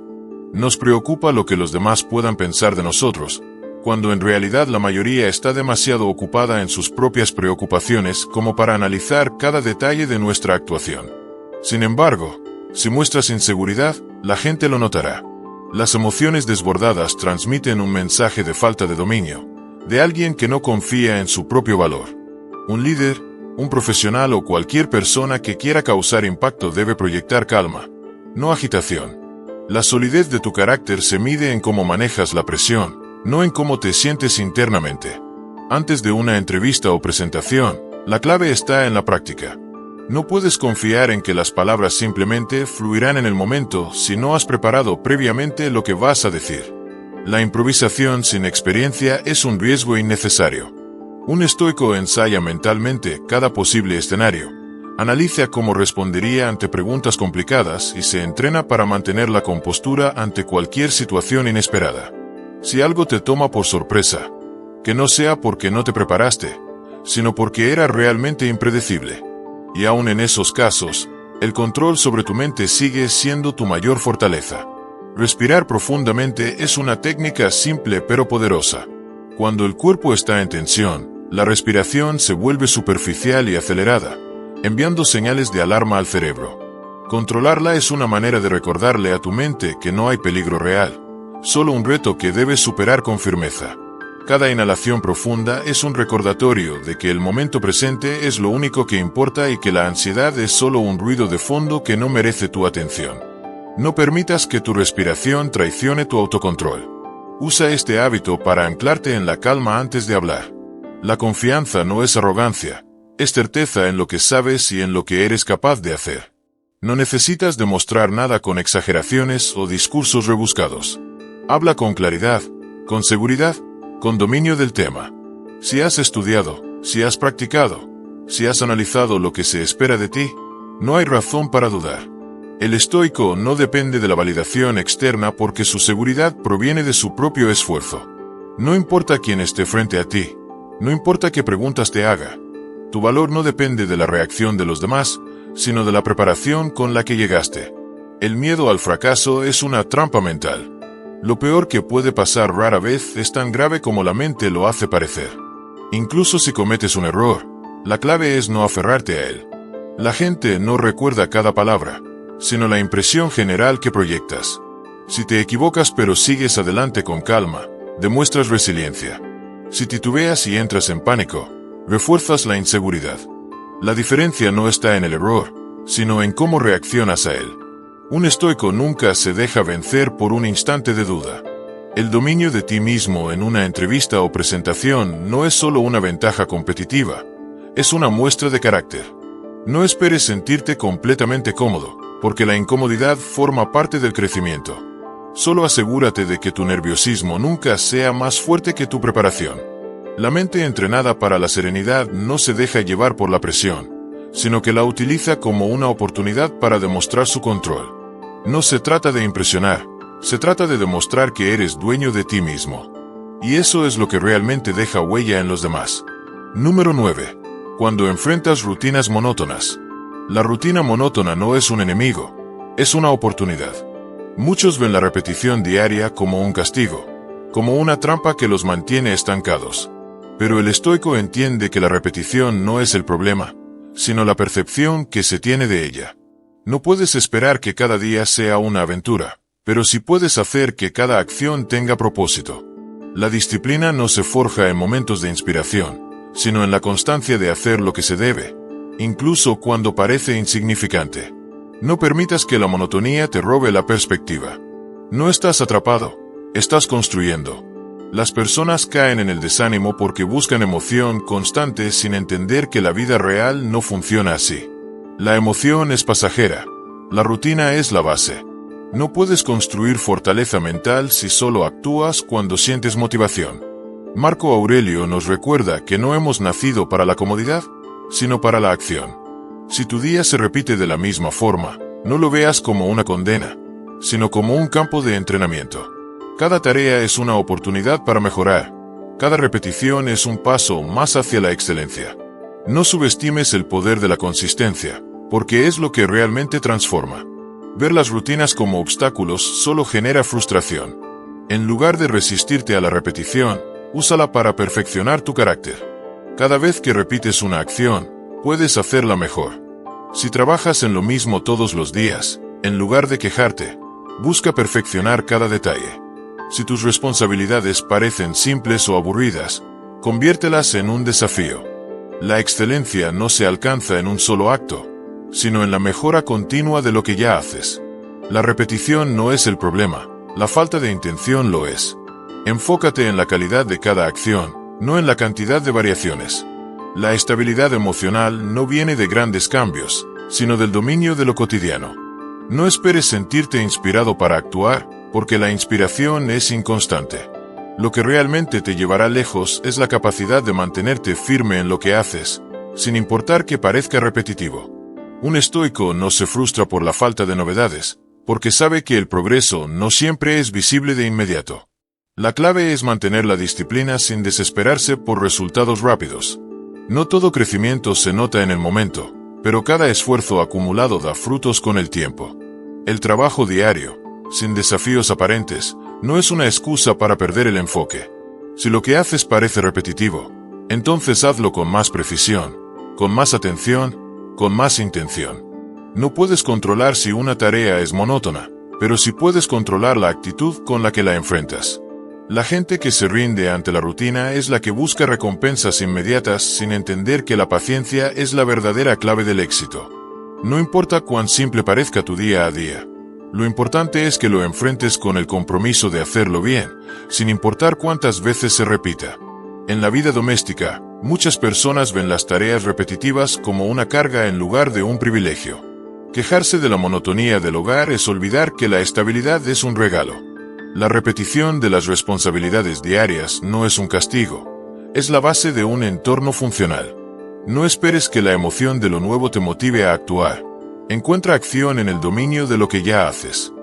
Nos preocupa lo que los demás puedan pensar de nosotros, cuando en realidad la mayoría está demasiado ocupada en sus propias preocupaciones como para analizar cada detalle de nuestra actuación. Sin embargo, si muestras inseguridad, la gente lo notará. Las emociones desbordadas transmiten un mensaje de falta de dominio, de alguien que no confía en su propio valor. Un líder, un profesional o cualquier persona que quiera causar impacto debe proyectar calma, no agitación. La solidez de tu carácter se mide en cómo manejas la presión, no en cómo te sientes internamente. Antes de una entrevista o presentación, la clave está en la práctica. No puedes confiar en que las palabras simplemente fluirán en el momento si no has preparado previamente lo que vas a decir. La improvisación sin experiencia es un riesgo innecesario. Un estoico ensaya mentalmente cada posible escenario, analiza cómo respondería ante preguntas complicadas y se entrena para mantener la compostura ante cualquier situación inesperada. Si algo te toma por sorpresa, que no sea porque no te preparaste, sino porque era realmente impredecible. Y aún en esos casos, el control sobre tu mente sigue siendo tu mayor fortaleza. Respirar profundamente es una técnica simple pero poderosa. Cuando el cuerpo está en tensión, la respiración se vuelve superficial y acelerada, enviando señales de alarma al cerebro. Controlarla es una manera de recordarle a tu mente que no hay peligro real, solo un reto que debes superar con firmeza. Cada inhalación profunda es un recordatorio de que el momento presente es lo único que importa y que la ansiedad es solo un ruido de fondo que no merece tu atención. No permitas que tu respiración traicione tu autocontrol. Usa este hábito para anclarte en la calma antes de hablar. La confianza no es arrogancia, es certeza en lo que sabes y en lo que eres capaz de hacer. No necesitas demostrar nada con exageraciones o discursos rebuscados. Habla con claridad, con seguridad, con dominio del tema. Si has estudiado, si has practicado, si has analizado lo que se espera de ti, No hay razón para dudar. El estoico no depende de la validación externa porque su seguridad proviene de su propio esfuerzo. No importa quién esté frente a ti, no importa qué preguntas te haga. Tu valor no depende de la reacción de los demás, sino de la preparación con la que llegaste. El miedo al fracaso es una trampa mental. Lo peor que puede pasar rara vez es tan grave como la mente lo hace parecer. Incluso si cometes un error, la clave es no aferrarte a él. La gente no recuerda cada palabra, sino la impresión general que proyectas. Si te equivocas pero sigues adelante con calma, demuestras resiliencia. Si titubeas y entras en pánico, refuerzas la inseguridad. La diferencia no está en el error, sino en cómo reaccionas a él. Un estoico nunca se deja vencer por un instante de duda. El dominio de ti mismo en una entrevista o presentación no es solo una ventaja competitiva, es una muestra de carácter. No esperes sentirte completamente cómodo, porque la incomodidad forma parte del crecimiento. Solo asegúrate de que tu nerviosismo nunca sea más fuerte que tu preparación. La mente entrenada para la serenidad no se deja llevar por la presión, sino que la utiliza como una oportunidad para demostrar su control. No se trata de impresionar, se trata de demostrar que eres dueño de ti mismo. Y eso es lo que realmente deja huella en los demás. Número 9. Cuando enfrentas rutinas monótonas. La rutina monótona no es un enemigo, es una oportunidad. Muchos ven la repetición diaria como un castigo, como una trampa que los mantiene estancados. Pero el estoico entiende que la repetición no es el problema, sino la percepción que se tiene de ella. No puedes esperar que cada día sea una aventura, pero sí puedes hacer que cada acción tenga propósito. La disciplina no se forja en momentos de inspiración, sino en la constancia de hacer lo que se debe, incluso cuando parece insignificante. No permitas que la monotonía te robe la perspectiva. No estás atrapado, estás construyendo. Las personas caen en el desánimo porque buscan emoción constante sin entender que la vida real no funciona así. La emoción es pasajera, la rutina es la base. No puedes construir fortaleza mental si solo actúas cuando sientes motivación. Marco Aurelio nos recuerda que no hemos nacido para la comodidad, sino para la acción. Si tu día se repite de la misma forma, no lo veas como una condena, sino como un campo de entrenamiento. Cada tarea es una oportunidad para mejorar. Cada repetición es un paso más hacia la excelencia. No subestimes el poder de la consistencia, porque es lo que realmente transforma. Ver las rutinas como obstáculos solo genera frustración. En lugar de resistirte a la repetición, úsala para perfeccionar tu carácter. Cada vez que repites una acción, puedes hacerla mejor. Si trabajas en lo mismo todos los días, en lugar de quejarte, busca perfeccionar cada detalle. Si tus responsabilidades parecen simples o aburridas, conviértelas en un desafío. La excelencia no se alcanza en un solo acto, sino en la mejora continua de lo que ya haces. La repetición no es el problema, la falta de intención lo es. Enfócate en la calidad de cada acción, no en la cantidad de variaciones. La estabilidad emocional no viene de grandes cambios, sino del dominio de lo cotidiano. No esperes sentirte inspirado para actuar, porque la inspiración es inconstante. Lo que realmente te llevará lejos es la capacidad de mantenerte firme en lo que haces, sin importar que parezca repetitivo. Un estoico no se frustra por la falta de novedades, porque sabe que el progreso no siempre es visible de inmediato. La clave es mantener la disciplina sin desesperarse por resultados rápidos. No todo crecimiento se nota en el momento, pero cada esfuerzo acumulado da frutos con el tiempo. El trabajo diario, sin desafíos aparentes, no es una excusa para perder el enfoque. Si lo que haces parece repetitivo, entonces hazlo con más precisión, con más atención, con más intención. No puedes controlar si una tarea es monótona, pero sí puedes controlar la actitud con la que la enfrentas. La gente que se rinde ante la rutina es la que busca recompensas inmediatas sin entender que la paciencia es la verdadera clave del éxito. No importa cuán simple parezca tu día a día. Lo importante es que lo enfrentes con el compromiso de hacerlo bien, sin importar cuántas veces se repita. En la vida doméstica, muchas personas ven las tareas repetitivas como una carga en lugar de un privilegio. Quejarse de la monotonía del hogar es olvidar que la estabilidad es un regalo. La repetición de las responsabilidades diarias no es un castigo, es la base de un entorno funcional. No esperes que la emoción de lo nuevo te motive a actuar, Encuentra acción en el dominio de lo que ya haces.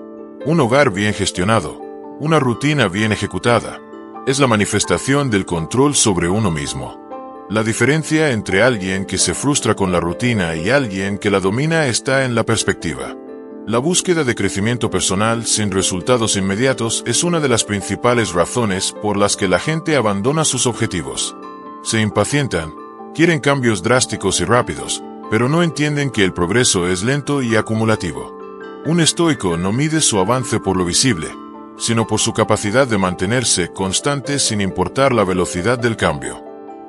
Un hogar bien gestionado, una rutina bien ejecutada, es la manifestación del control sobre uno mismo. La diferencia entre alguien que se frustra con la rutina y alguien que la domina está en la perspectiva. La búsqueda de crecimiento personal sin resultados inmediatos es una de las principales razones por las que la gente abandona sus objetivos. Se impacientan, quieren cambios drásticos y rápidos, pero no entienden que el progreso es lento y acumulativo. Un estoico no mide su avance por lo visible, sino por su capacidad de mantenerse constante sin importar la velocidad del cambio.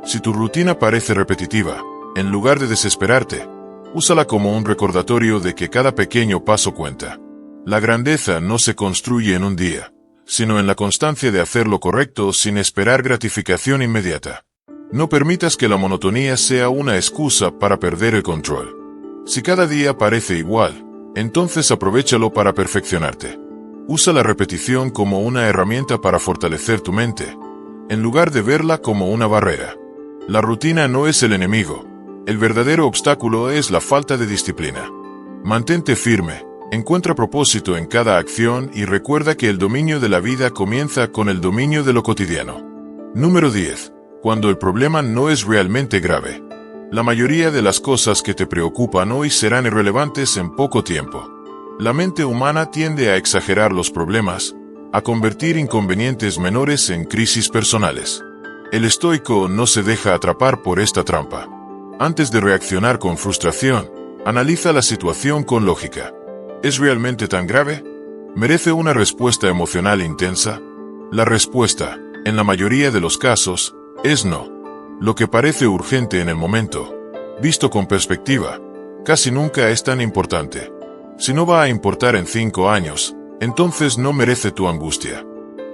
Si tu rutina parece repetitiva, en lugar de desesperarte, úsala como un recordatorio de que cada pequeño paso cuenta. La grandeza no se construye en un día, sino en la constancia de hacer lo correcto sin esperar gratificación inmediata. No permitas que la monotonía sea una excusa para perder el control. Si cada día parece igual, entonces aprovéchalo para perfeccionarte. Usa la repetición como una herramienta para fortalecer tu mente, en lugar de verla como una barrera. La rutina no es el enemigo. El verdadero obstáculo es la falta de disciplina. Mantente firme, encuentra propósito en cada acción y recuerda que el dominio de la vida comienza con el dominio de lo cotidiano. Número 10. Cuando el problema no es realmente grave. La mayoría de las cosas que te preocupan hoy serán irrelevantes en poco tiempo. La mente humana tiende a exagerar los problemas, a convertir inconvenientes menores en crisis personales. El estoico no se deja atrapar por esta trampa. Antes de reaccionar con frustración, analiza la situación con lógica. ¿Es realmente tan grave? ¿Merece una respuesta emocional intensa? La respuesta, en la mayoría de los casos, es no. Lo que parece urgente en el momento, visto con perspectiva, casi nunca es tan importante. Si no va a importar en 5 años, entonces no merece tu angustia.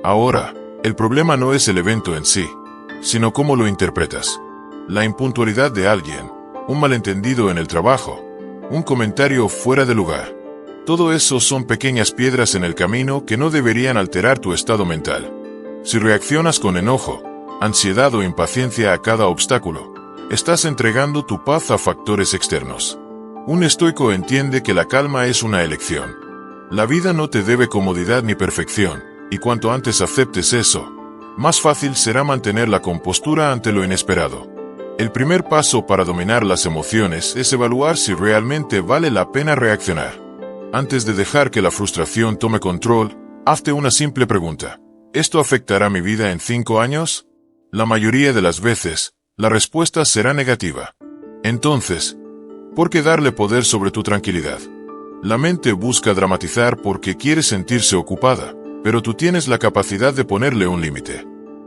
Ahora, el problema no es el evento en sí, sino cómo lo interpretas. La impuntualidad de alguien, un malentendido en el trabajo, un comentario fuera de lugar. Todo eso son pequeñas piedras en el camino que no deberían alterar tu estado mental. Si reaccionas con enojo, ansiedad o impaciencia a cada obstáculo, estás entregando tu paz a factores externos. Un estoico entiende que la calma es una elección. La vida no te debe comodidad ni perfección, y cuanto antes aceptes eso, más fácil será mantener la compostura ante lo inesperado. El primer paso para dominar las emociones es evaluar si realmente vale la pena reaccionar. Antes de dejar que la frustración tome control, hazte una simple pregunta. ¿Esto afectará mi vida en 5 años? La mayoría de las veces, la respuesta será negativa. Entonces, ¿por qué darle poder sobre tu tranquilidad? La mente busca dramatizar porque quiere sentirse ocupada, pero tú tienes la capacidad de ponerle un límite.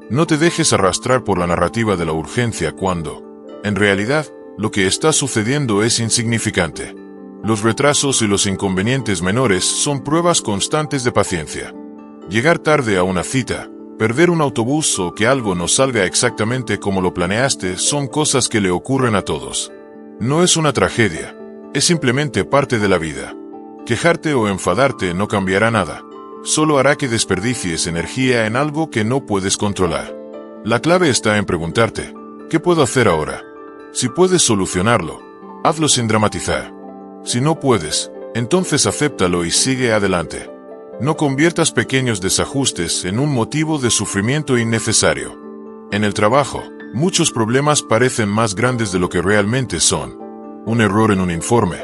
No te dejes arrastrar por la narrativa de la urgencia cuando, en realidad, lo que está sucediendo es insignificante. Los retrasos y los inconvenientes menores son pruebas constantes de paciencia. Llegar tarde a una cita, perder un autobús o que algo no salga exactamente como lo planeaste son cosas que le ocurren a todos. No es una tragedia, es simplemente parte de la vida. Quejarte o enfadarte no cambiará nada, solo hará que desperdicies energía en algo que no puedes controlar. La clave está en preguntarte, ¿qué puedo hacer ahora? Si puedes solucionarlo, hazlo sin dramatizar. Si no puedes, entonces acéptalo y sigue adelante. No conviertas pequeños desajustes en un motivo de sufrimiento innecesario. En el trabajo, muchos problemas parecen más grandes de lo que realmente son. Un error en un informe,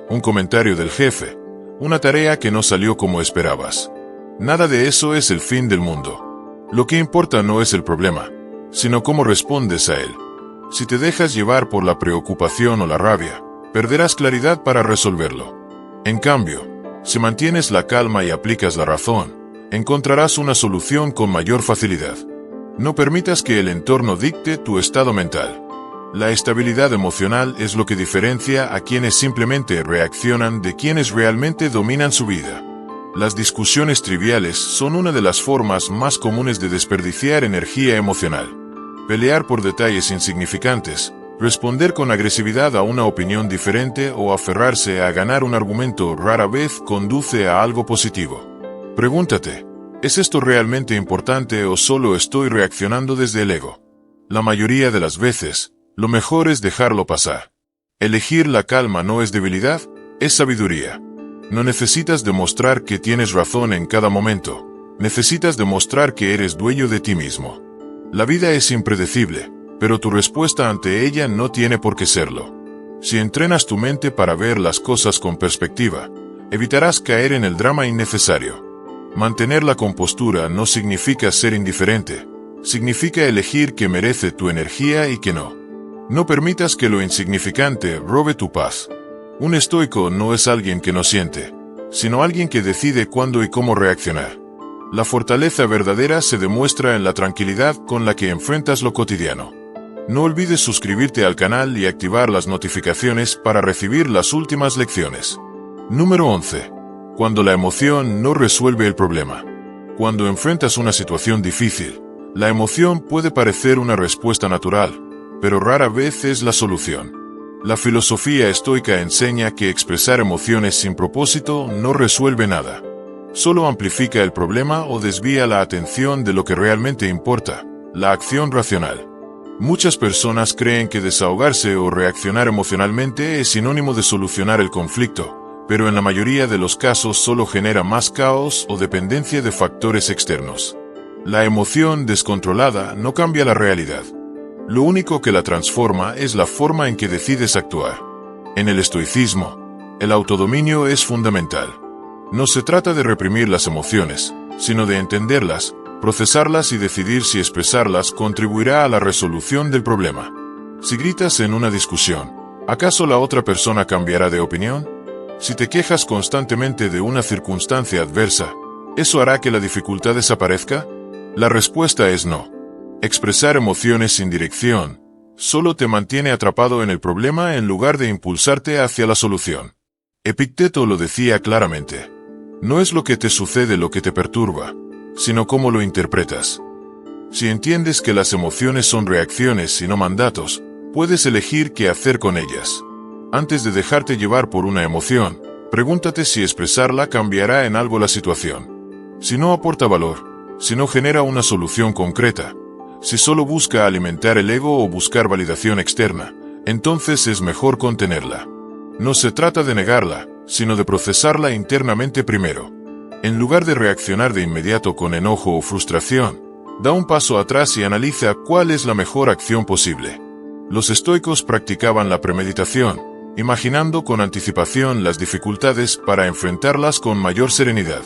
un comentario del jefe, una tarea que no salió como esperabas. Nada de eso es el fin del mundo. Lo que importa no es el problema, sino cómo respondes a él. Si te dejas llevar por la preocupación o la rabia, perderás claridad para resolverlo. En cambio, si mantienes la calma y aplicas la razón, encontrarás una solución con mayor facilidad. No permitas que el entorno dicte tu estado mental. La estabilidad emocional es lo que diferencia a quienes simplemente reaccionan de quienes realmente dominan su vida. Las discusiones triviales son una de las formas más comunes de desperdiciar energía emocional. Pelear por detalles insignificantes, responder con agresividad a una opinión diferente o aferrarse a ganar un argumento rara vez conduce a algo positivo. Pregúntate, ¿es esto realmente importante o solo estoy reaccionando desde el ego? La mayoría de las veces, lo mejor es dejarlo pasar. Elegir la calma no es debilidad, Es sabiduría. No necesitas demostrar que tienes razón en cada momento. Necesitas demostrar que eres dueño de ti mismo. La vida es impredecible, pero tu respuesta ante ella no tiene por qué serlo. Si entrenas tu mente para ver las cosas con perspectiva, evitarás caer en el drama innecesario. Mantener la compostura no significa ser indiferente, significa elegir que merece tu energía y que no. No permitas que lo insignificante robe tu paz. Un estoico no es alguien que no siente, sino alguien que decide cuándo y cómo reaccionar. La fortaleza verdadera se demuestra en la tranquilidad con la que enfrentas lo cotidiano. No olvides suscribirte al canal y activar las notificaciones para recibir las últimas lecciones. Número 11. Cuando la emoción no resuelve el problema. Cuando enfrentas una situación difícil, la emoción puede parecer una respuesta natural, pero rara vez es la solución. La filosofía estoica enseña que expresar emociones sin propósito no resuelve nada. Solo amplifica el problema o desvía la atención de lo que realmente importa, la acción racional. Muchas personas creen que desahogarse o reaccionar emocionalmente es sinónimo de solucionar el conflicto, pero en la mayoría de los casos solo genera más caos o dependencia de factores externos. La emoción descontrolada no cambia la realidad. Lo único que la transforma es la forma en que decides actuar. En el estoicismo, el autodominio es fundamental. No se trata de reprimir las emociones, sino de entenderlas, procesarlas y decidir si expresarlas contribuirá a la resolución del problema. Si gritas en una discusión, ¿acaso la otra persona cambiará de opinión? Si te quejas constantemente de una circunstancia adversa, ¿eso hará que la dificultad desaparezca? La respuesta es no. Expresar emociones sin dirección solo te mantiene atrapado en el problema en lugar de impulsarte hacia la solución. Epicteto lo decía claramente. No es lo que te sucede lo que te perturba, sino cómo lo interpretas. Si entiendes que las emociones son reacciones y no mandatos, puedes elegir qué hacer con ellas. Antes de dejarte llevar por una emoción, pregúntate si expresarla cambiará en algo la situación. Si no aporta valor, si no genera una solución concreta, si solo busca alimentar el ego o buscar validación externa, entonces es mejor contenerla. No se trata de negarla, sino de procesarla internamente primero. En lugar de reaccionar de inmediato con enojo o frustración, da un paso atrás y analiza cuál es la mejor acción posible. Los estoicos practicaban la premeditación, imaginando con anticipación las dificultades para enfrentarlas con mayor serenidad.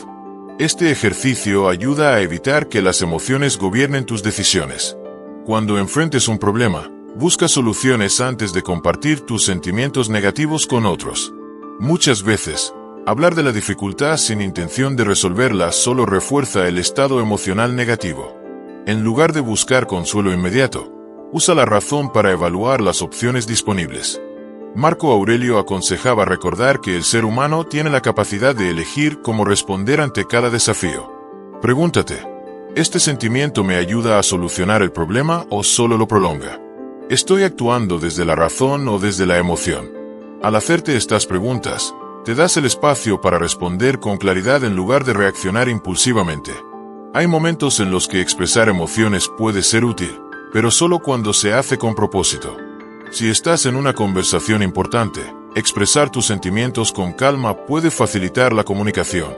Este ejercicio ayuda a evitar que las emociones gobiernen tus decisiones. Cuando enfrentes un problema, busca soluciones antes de compartir tus sentimientos negativos con otros. Muchas veces, hablar de la dificultad sin intención de resolverla solo refuerza el estado emocional negativo. En lugar de buscar consuelo inmediato, usa la razón para evaluar las opciones disponibles. Marco Aurelio aconsejaba recordar que el ser humano tiene la capacidad de elegir cómo responder ante cada desafío. Pregúntate, ¿este sentimiento me ayuda a solucionar el problema o solo lo prolonga? ¿Estoy actuando desde la razón o desde la emoción? Al hacerte estas preguntas, te das el espacio para responder con claridad en lugar de reaccionar impulsivamente. Hay momentos en los que expresar emociones puede ser útil, pero solo cuando se hace con propósito. Si estás en una conversación importante, expresar tus sentimientos con calma puede facilitar la comunicación,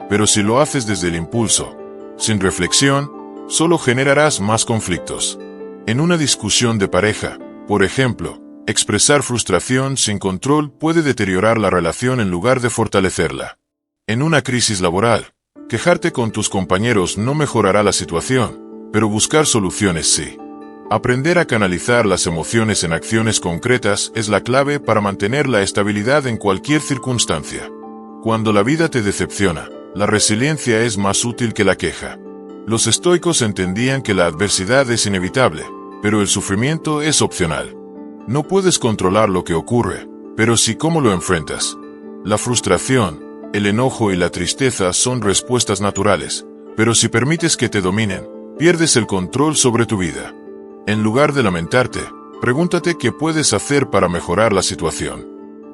pero si lo haces desde el impulso, sin reflexión, solo generarás más conflictos. En una discusión de pareja, por ejemplo, expresar frustración sin control puede deteriorar la relación en lugar de fortalecerla. En una crisis laboral, quejarte con tus compañeros no mejorará la situación, pero buscar soluciones sí. Aprender a canalizar las emociones en acciones concretas es la clave para mantener la estabilidad en cualquier circunstancia. Cuando la vida te decepciona, la resiliencia es más útil que la queja. Los estoicos entendían que la adversidad es inevitable, pero el sufrimiento es opcional. No puedes controlar lo que ocurre, pero sí cómo lo enfrentas. La frustración, el enojo y la tristeza son respuestas naturales, pero si permites que te dominen, pierdes el control sobre tu vida. En lugar de lamentarte, pregúntate qué puedes hacer para mejorar la situación.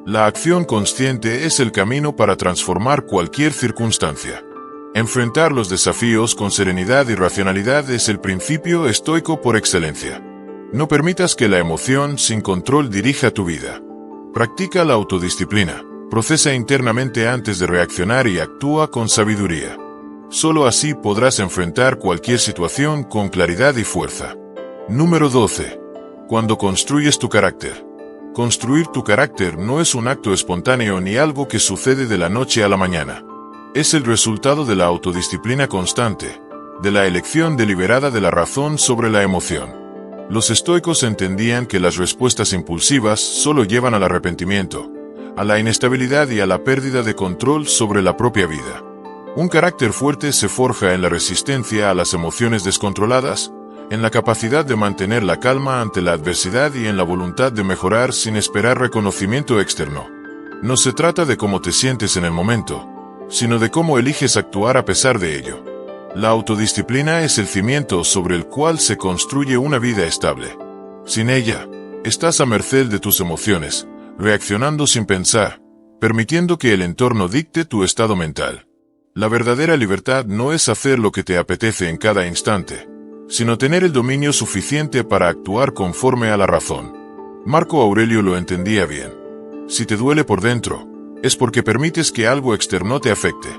La acción consciente es el camino para transformar cualquier circunstancia. Enfrentar los desafíos con serenidad y racionalidad es el principio estoico por excelencia. No permitas que la emoción sin control dirija tu vida. Practica la autodisciplina, Procesa internamente antes de reaccionar y actúa con sabiduría. Solo así podrás enfrentar cualquier situación con claridad y fuerza. Número 12. Cuando construyes tu carácter. Construir tu carácter no es un acto espontáneo ni algo que sucede de la noche a la mañana. Es el resultado de la autodisciplina constante, de la elección deliberada de la razón sobre la emoción. Los estoicos entendían que las respuestas impulsivas solo llevan al arrepentimiento, a la inestabilidad y a la pérdida de control sobre la propia vida. Un carácter fuerte se forja en la resistencia a las emociones descontroladas, en la capacidad de mantener la calma ante la adversidad y en la voluntad de mejorar sin esperar reconocimiento externo. No se trata de cómo te sientes en el momento, sino de cómo eliges actuar a pesar de ello. La autodisciplina es el cimiento sobre el cual se construye una vida estable. Sin ella, estás a merced de tus emociones, reaccionando sin pensar, permitiendo que el entorno dicte tu estado mental. La verdadera libertad no es hacer lo que te apetece en cada instante, sino tener el dominio suficiente para actuar conforme a la razón. Marco Aurelio lo entendía bien. Si te duele por dentro, es porque permites que algo externo te afecte.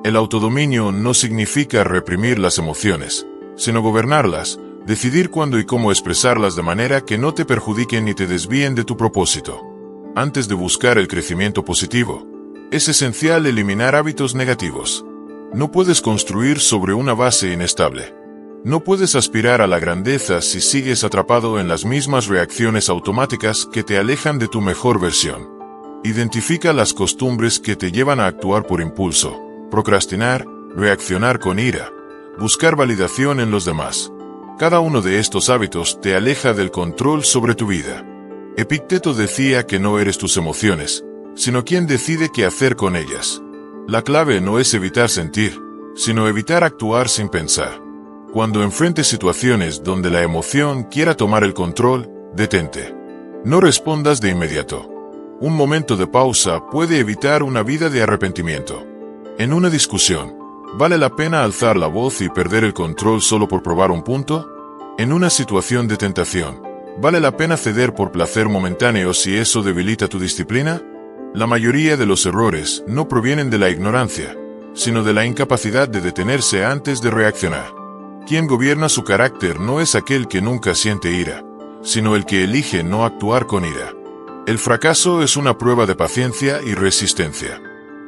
El autodominio no significa reprimir las emociones, sino gobernarlas, decidir cuándo y cómo expresarlas de manera que no te perjudiquen ni te desvíen de tu propósito. Antes de buscar el crecimiento positivo, es esencial eliminar hábitos negativos. No puedes construir sobre una base inestable. No puedes aspirar a la grandeza si sigues atrapado en las mismas reacciones automáticas que te alejan de tu mejor versión. Identifica las costumbres que te llevan a actuar por impulso, procrastinar, reaccionar con ira, buscar validación en los demás. Cada uno de estos hábitos te aleja del control sobre tu vida. Epicteto decía que no eres tus emociones, sino quien decide qué hacer con ellas. La clave no es evitar sentir, sino evitar actuar sin pensar. Cuando enfrentes situaciones donde la emoción quiera tomar el control, detente. No respondas de inmediato. Un momento de pausa puede evitar una vida de arrepentimiento. En una discusión, ¿vale la pena alzar la voz y perder el control solo por probar un punto? En una situación de tentación, ¿vale la pena ceder por placer momentáneo si eso debilita tu disciplina? La mayoría de los errores no provienen de la ignorancia, sino de la incapacidad de detenerse antes de reaccionar. Quien gobierna su carácter no es aquel que nunca siente ira, sino el que elige no actuar con ira. El fracaso es una prueba de paciencia y resistencia.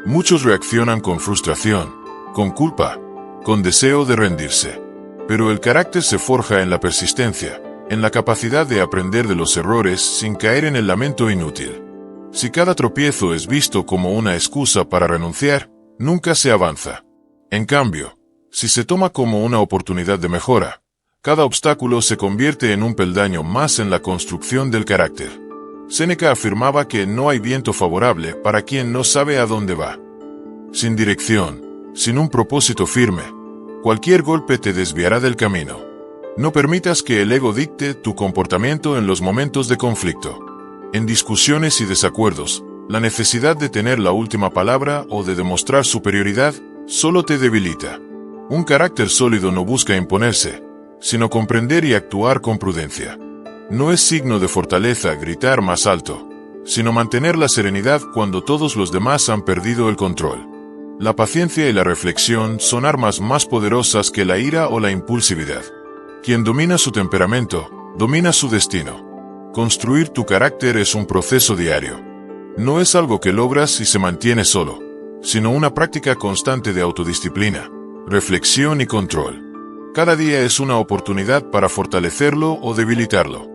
Muchos reaccionan con frustración, con culpa, con deseo de rendirse. Pero el carácter se forja en la persistencia, en la capacidad de aprender de los errores sin caer en el lamento inútil. Si cada tropiezo es visto como una excusa para renunciar, nunca se avanza. En cambio, si se toma como una oportunidad de mejora, cada obstáculo se convierte en un peldaño más en la construcción del carácter. Séneca afirmaba que no hay viento favorable para quien no sabe a dónde va. Sin dirección, sin un propósito firme, cualquier golpe te desviará del camino. No permitas que el ego dicte tu comportamiento en los momentos de conflicto. En discusiones y desacuerdos, la necesidad de tener la última palabra o de demostrar superioridad solo te debilita. Un carácter sólido no busca imponerse, sino comprender y actuar con prudencia. No es signo de fortaleza gritar más alto, sino mantener la serenidad cuando todos los demás han perdido el control. La paciencia y la reflexión son armas más poderosas que la ira o la impulsividad. Quien domina su temperamento, domina su destino. Construir tu carácter es un proceso diario. No es algo que logras y se mantiene solo, sino una práctica constante de autodisciplina, reflexión y control. Cada día es una oportunidad para fortalecerlo o debilitarlo.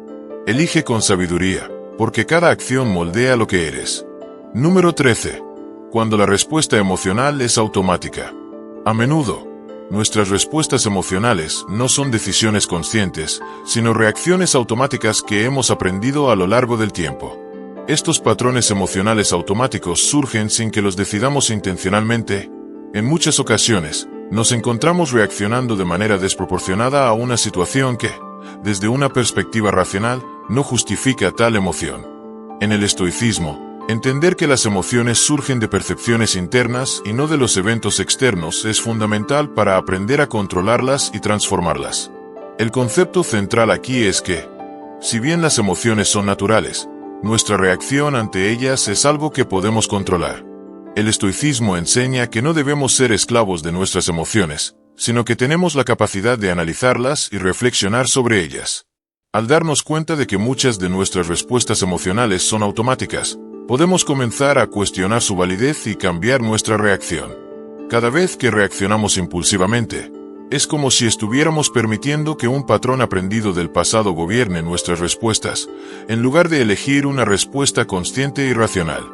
Elige con sabiduría, porque cada acción moldea lo que eres. Número 13. Cuando la respuesta emocional es automática. A menudo, nuestras respuestas emocionales no son decisiones conscientes, sino reacciones automáticas que hemos aprendido a lo largo del tiempo. Estos patrones emocionales automáticos surgen sin que los decidamos intencionalmente. En muchas ocasiones, nos encontramos reaccionando de manera desproporcionada a una situación que, desde una perspectiva racional, no justifica tal emoción. En el estoicismo, entender que las emociones surgen de percepciones internas y no de los eventos externos es fundamental para aprender a controlarlas y transformarlas. El concepto central aquí es que, si bien las emociones son naturales, Nuestra reacción ante ellas es algo que podemos controlar. El estoicismo enseña que no debemos ser esclavos de nuestras emociones, sino que tenemos la capacidad de analizarlas y reflexionar sobre ellas. Al darnos cuenta de que muchas de nuestras respuestas emocionales son automáticas, podemos comenzar a cuestionar su validez y cambiar nuestra reacción. Cada vez que reaccionamos impulsivamente, es como si estuviéramos permitiendo que un patrón aprendido del pasado gobierne nuestras respuestas, en lugar de elegir una respuesta consciente y racional.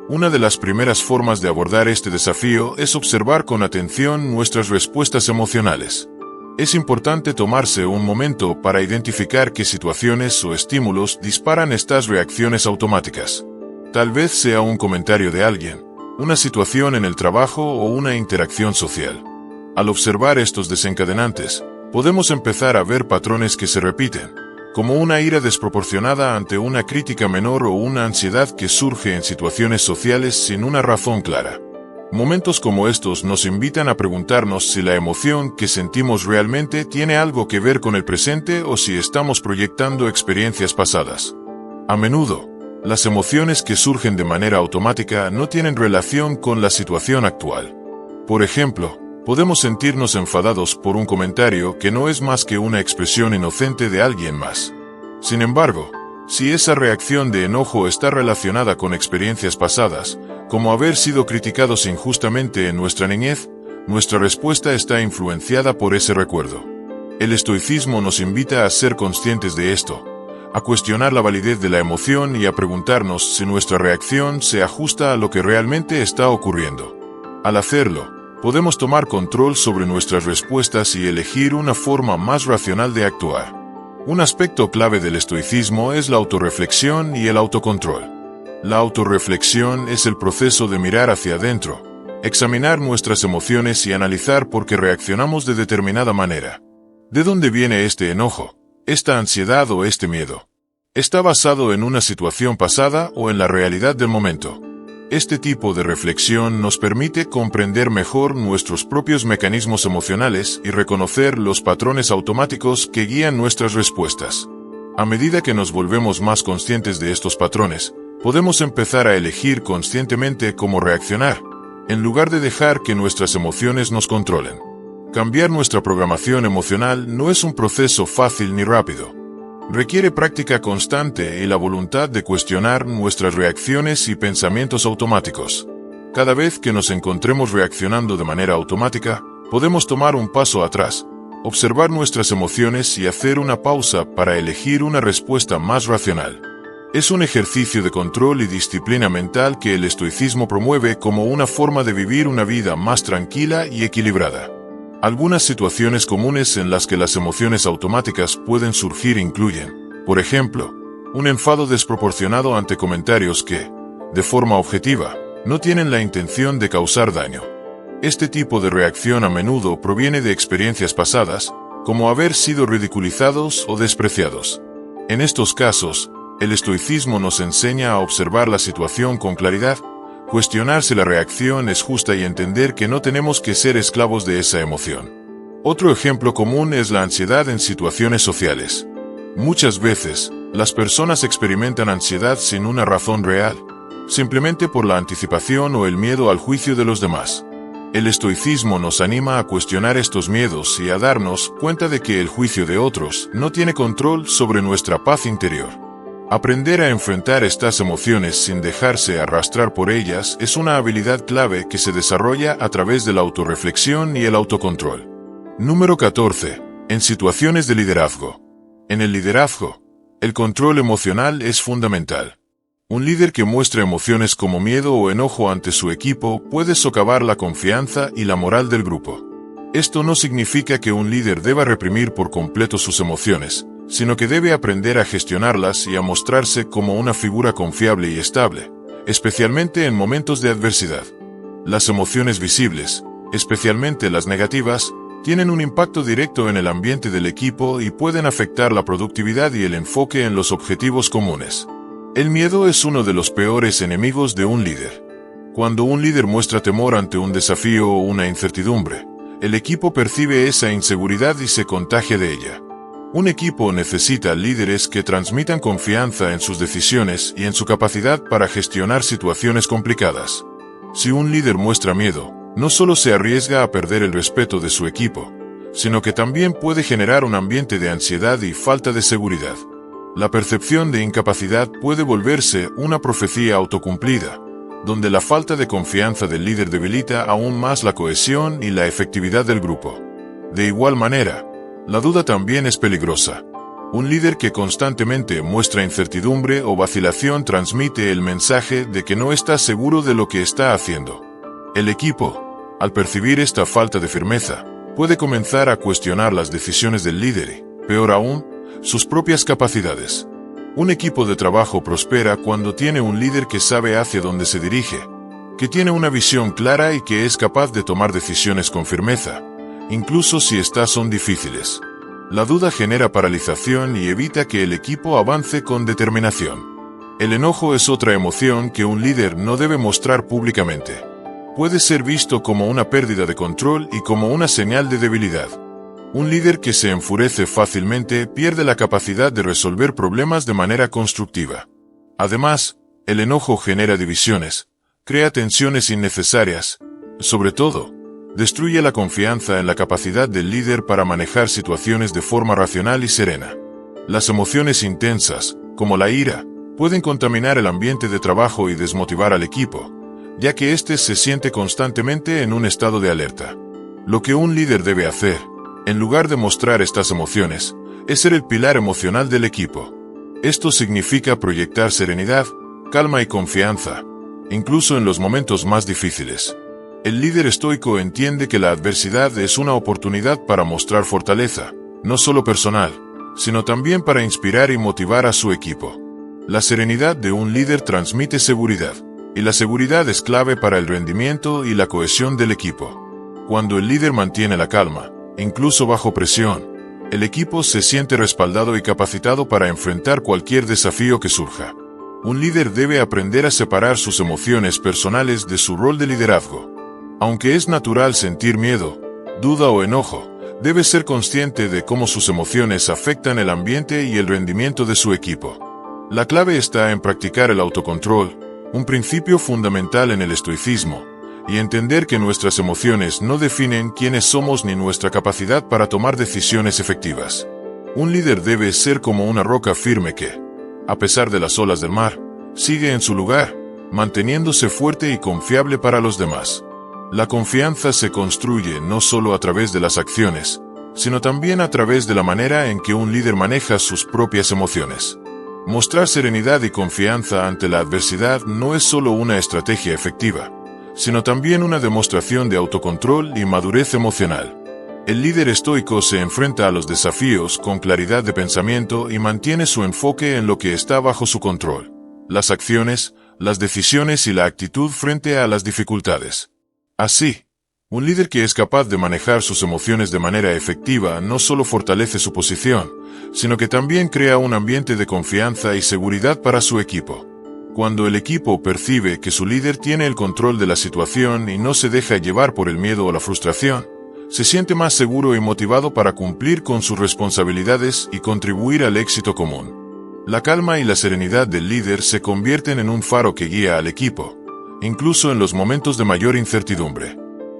Una de las primeras formas de abordar este desafío es observar con atención nuestras respuestas emocionales. Es importante tomarse un momento para identificar qué situaciones o estímulos disparan estas reacciones automáticas. Tal vez sea un comentario de alguien, una situación en el trabajo o una interacción social. Al observar estos desencadenantes, podemos empezar a ver patrones que se repiten, como una ira desproporcionada ante una crítica menor o una ansiedad que surge en situaciones sociales sin una razón clara. Momentos como estos nos invitan a preguntarnos si la emoción que sentimos realmente tiene algo que ver con el presente o si estamos proyectando experiencias pasadas. A menudo, las emociones que surgen de manera automática no tienen relación con la situación actual. Por ejemplo, podemos sentirnos enfadados por un comentario que no es más que una expresión inocente de alguien más. Sin embargo, si esa reacción de enojo está relacionada con experiencias pasadas, como haber sido criticados injustamente en nuestra niñez, nuestra respuesta está influenciada por ese recuerdo. El estoicismo nos invita a ser conscientes de esto, a cuestionar la validez de la emoción y a preguntarnos si nuestra reacción se ajusta a lo que realmente está ocurriendo. Al hacerlo, podemos tomar control sobre nuestras respuestas y elegir una forma más racional de actuar. Un aspecto clave del estoicismo es la autorreflexión y el autocontrol. La autorreflexión es el proceso de mirar hacia adentro, examinar nuestras emociones y analizar por qué reaccionamos de determinada manera. ¿De dónde viene este enojo, esta ansiedad o este miedo? ¿Está basado en una situación pasada o en la realidad del momento? Este tipo de reflexión nos permite comprender mejor nuestros propios mecanismos emocionales y reconocer los patrones automáticos que guían nuestras respuestas. A medida que nos volvemos más conscientes de estos patrones, podemos empezar a elegir conscientemente cómo reaccionar, en lugar de dejar que nuestras emociones nos controlen. Cambiar nuestra programación emocional no es un proceso fácil ni rápido. Requiere práctica constante y la voluntad de cuestionar nuestras reacciones y pensamientos automáticos. Cada vez que nos encontremos reaccionando de manera automática, podemos tomar un paso atrás, observar nuestras emociones y hacer una pausa para elegir una respuesta más racional. Es un ejercicio de control y disciplina mental que el estoicismo promueve como una forma de vivir una vida más tranquila y equilibrada. Algunas situaciones comunes en las que las emociones automáticas pueden surgir incluyen, por ejemplo, un enfado desproporcionado ante comentarios que, de forma objetiva, no tienen la intención de causar daño. Este tipo de reacción a menudo proviene de experiencias pasadas, como haber sido ridiculizados o despreciados. En estos casos, el estoicismo nos enseña a observar la situación con claridad, cuestionar si la reacción es justa y entender que no tenemos que ser esclavos de esa emoción. Otro ejemplo común es la ansiedad en situaciones sociales. Muchas veces, las personas experimentan ansiedad sin una razón real, simplemente por la anticipación o el miedo al juicio de los demás. El estoicismo nos anima a cuestionar estos miedos y a darnos cuenta de que el juicio de otros no tiene control sobre nuestra paz interior. Aprender a enfrentar estas emociones sin dejarse arrastrar por ellas es una habilidad clave que se desarrolla a través de la autorreflexión y el autocontrol. Número 14. En situaciones de liderazgo. En el liderazgo, el control emocional es fundamental. Un líder que muestra emociones como miedo o enojo ante su equipo puede socavar la confianza y la moral del grupo. Esto no significa que un líder deba reprimir por completo sus emociones, sino que debe aprender a gestionarlas y a mostrarse como una figura confiable y estable, especialmente en momentos de adversidad. Las emociones visibles, especialmente las negativas, tienen un impacto directo en el ambiente del equipo y pueden afectar la productividad y el enfoque en los objetivos comunes. El miedo es uno de los peores enemigos de un líder. Cuando un líder muestra temor ante un desafío o una incertidumbre, el equipo percibe esa inseguridad y se contagia de ella. Un equipo necesita líderes que transmitan confianza en sus decisiones y en su capacidad para gestionar situaciones complicadas. Si un líder muestra miedo, no solo se arriesga a perder el respeto de su equipo, sino que también puede generar un ambiente de ansiedad y falta de seguridad. La percepción de incapacidad puede volverse una profecía autocumplida, donde la falta de confianza del líder debilita aún más la cohesión y la efectividad del grupo. De igual manera, la duda también es peligrosa. Un líder que constantemente muestra incertidumbre o vacilación transmite el mensaje de que no está seguro de lo que está haciendo. El equipo, al percibir esta falta de firmeza, puede comenzar a cuestionar las decisiones del líder y, peor aún, sus propias capacidades. Un equipo de trabajo prospera cuando tiene un líder que sabe hacia dónde se dirige, que tiene una visión clara y que es capaz de tomar decisiones con firmeza, incluso si estas son difíciles. La duda genera paralización y evita que el equipo avance con determinación. El enojo es otra emoción que un líder no debe mostrar públicamente. Puede ser visto como una pérdida de control y como una señal de debilidad. Un líder que se enfurece fácilmente pierde la capacidad de resolver problemas de manera constructiva. Además, el enojo genera divisiones, crea tensiones innecesarias, sobre todo, destruye la confianza en la capacidad del líder para manejar situaciones de forma racional y serena. Las emociones intensas, como la ira, pueden contaminar el ambiente de trabajo y desmotivar al equipo, ya que éste se siente constantemente en un estado de alerta. Lo que un líder debe hacer, en lugar de mostrar estas emociones, es ser el pilar emocional del equipo. Esto significa proyectar serenidad, calma y confianza, incluso en los momentos más difíciles. El líder estoico entiende que la adversidad es una oportunidad para mostrar fortaleza, no solo personal, sino también para inspirar y motivar a su equipo. La serenidad de un líder transmite seguridad, y la seguridad es clave para el rendimiento y la cohesión del equipo. Cuando el líder mantiene la calma, incluso bajo presión, el equipo se siente respaldado y capacitado para enfrentar cualquier desafío que surja. Un líder debe aprender a separar sus emociones personales de su rol de liderazgo. Aunque es natural sentir miedo, duda o enojo, debe ser consciente de cómo sus emociones afectan el ambiente y el rendimiento de su equipo. La clave está en practicar el autocontrol, un principio fundamental en el estoicismo, y entender que nuestras emociones no definen quiénes somos ni nuestra capacidad para tomar decisiones efectivas. Un líder debe ser como una roca firme que, a pesar de las olas del mar, sigue en su lugar, manteniéndose fuerte y confiable para los demás. La confianza se construye no solo a través de las acciones, sino también a través de la manera en que un líder maneja sus propias emociones. Mostrar serenidad y confianza ante la adversidad no es solo una estrategia efectiva, sino también una demostración de autocontrol y madurez emocional. El líder estoico se enfrenta a los desafíos con claridad de pensamiento y mantiene su enfoque en lo que está bajo su control: las acciones, las decisiones y la actitud frente a las dificultades. Así, un líder que es capaz de manejar sus emociones de manera efectiva no solo fortalece su posición, sino que también crea un ambiente de confianza y seguridad para su equipo. Cuando el equipo percibe que su líder tiene el control de la situación y no se deja llevar por el miedo o la frustración, se siente más seguro y motivado para cumplir con sus responsabilidades y contribuir al éxito común. La calma y la serenidad del líder se convierten en un faro que guía al equipo, incluso en los momentos de mayor incertidumbre.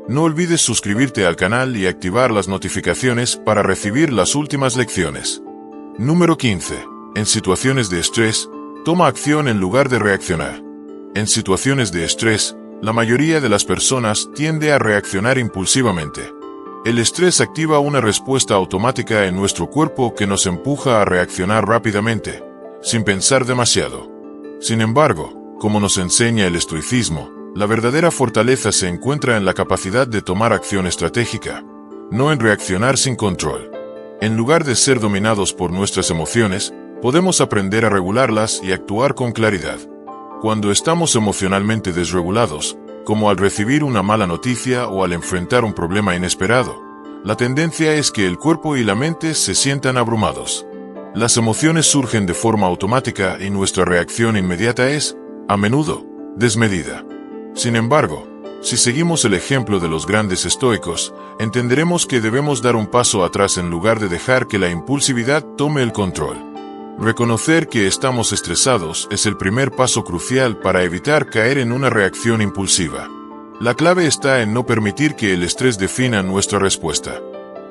No olvides suscribirte al canal y activar las notificaciones para recibir las últimas lecciones. Número 15. En situaciones de estrés, toma acción en lugar de reaccionar. En situaciones de estrés, la mayoría de las personas tiende a reaccionar impulsivamente. El estrés activa una respuesta automática en nuestro cuerpo que nos empuja a reaccionar rápidamente, sin pensar demasiado. Sin embargo, como nos enseña el estoicismo, la verdadera fortaleza se encuentra en la capacidad de tomar acción estratégica, no en reaccionar sin control. En lugar de ser dominados por nuestras emociones, podemos aprender a regularlas y actuar con claridad. Cuando estamos emocionalmente desregulados, como al recibir una mala noticia o al enfrentar un problema inesperado, la tendencia es que el cuerpo y la mente se sientan abrumados. Las emociones surgen de forma automática y nuestra reacción inmediata es, a menudo, desmedida. Sin embargo, Si seguimos el ejemplo de los grandes estoicos, entenderemos que debemos dar un paso atrás en lugar de dejar que la impulsividad tome el control. Reconocer que estamos estresados es el primer paso crucial para evitar caer en una reacción impulsiva. La clave está en no permitir que el estrés defina nuestra respuesta.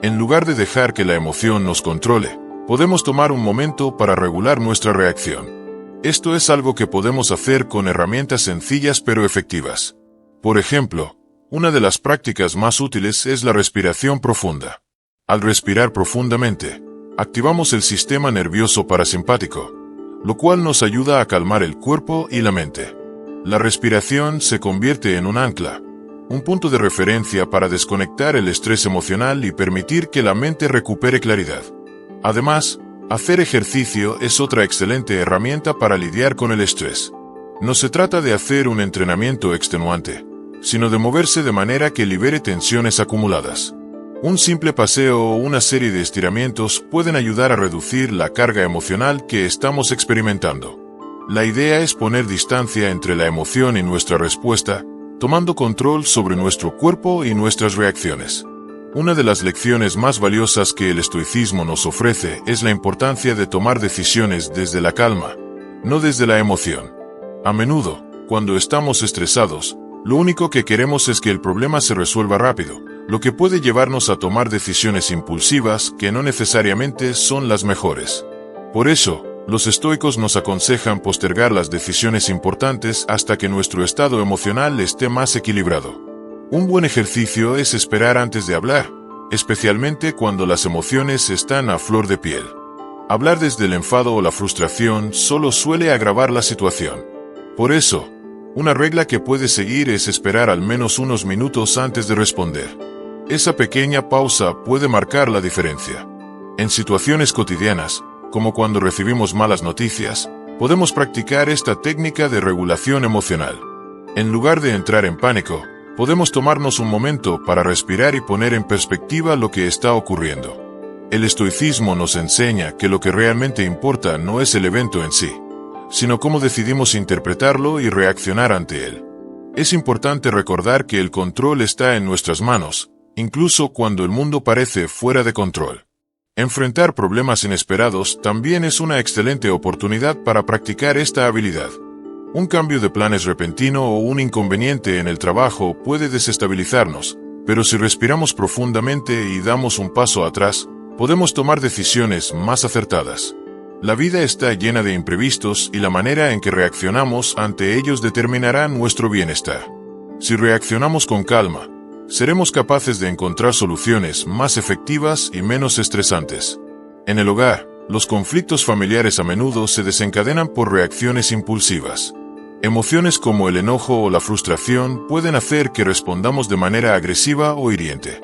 En lugar de dejar que la emoción nos controle, podemos tomar un momento para regular nuestra reacción. Esto es algo que podemos hacer con herramientas sencillas pero efectivas. Por ejemplo, una de las prácticas más útiles es la respiración profunda. Al respirar profundamente, activamos el sistema nervioso parasimpático, lo cual nos ayuda a calmar el cuerpo y la mente. La respiración se convierte en un ancla, un punto de referencia para desconectar el estrés emocional y permitir que la mente recupere claridad. Además, hacer ejercicio es otra excelente herramienta para lidiar con el estrés. No se trata de hacer un entrenamiento extenuante, sino de moverse de manera que libere tensiones acumuladas. Un simple paseo o una serie de estiramientos pueden ayudar a reducir la carga emocional que estamos experimentando. La idea es poner distancia entre la emoción y nuestra respuesta, tomando control sobre nuestro cuerpo y nuestras reacciones. Una de las lecciones más valiosas que el estoicismo nos ofrece es la importancia de tomar decisiones desde la calma, no desde la emoción. A menudo, cuando estamos estresados, lo único que queremos es que el problema se resuelva rápido, lo que puede llevarnos a tomar decisiones impulsivas que no necesariamente son las mejores. Por eso, los estoicos nos aconsejan postergar las decisiones importantes hasta que nuestro estado emocional esté más equilibrado. Un buen ejercicio es esperar antes de hablar, especialmente cuando las emociones están a flor de piel. Hablar desde el enfado o la frustración solo suele agravar la situación. Por eso, una regla que puedes seguir es esperar al menos unos minutos antes de responder. Esa pequeña pausa puede marcar la diferencia. En situaciones cotidianas, como cuando recibimos malas noticias, podemos practicar esta técnica de regulación emocional. En lugar de entrar en pánico, podemos tomarnos un momento para respirar y poner en perspectiva lo que está ocurriendo. El estoicismo nos enseña que lo que realmente importa no es el evento en sí, sino cómo decidimos interpretarlo y reaccionar ante él. Es importante recordar que el control está en nuestras manos, incluso cuando el mundo parece fuera de control. Enfrentar problemas inesperados también es una excelente oportunidad para practicar esta habilidad. Un cambio de planes repentino o un inconveniente en el trabajo puede desestabilizarnos, pero si respiramos profundamente y damos un paso atrás, podemos tomar decisiones más acertadas. La vida está llena de imprevistos y la manera en que reaccionamos ante ellos determinará nuestro bienestar. Si reaccionamos con calma, seremos capaces de encontrar soluciones más efectivas y menos estresantes. En el hogar, los conflictos familiares a menudo se desencadenan por reacciones impulsivas. Emociones como el enojo o la frustración pueden hacer que respondamos de manera agresiva o hiriente.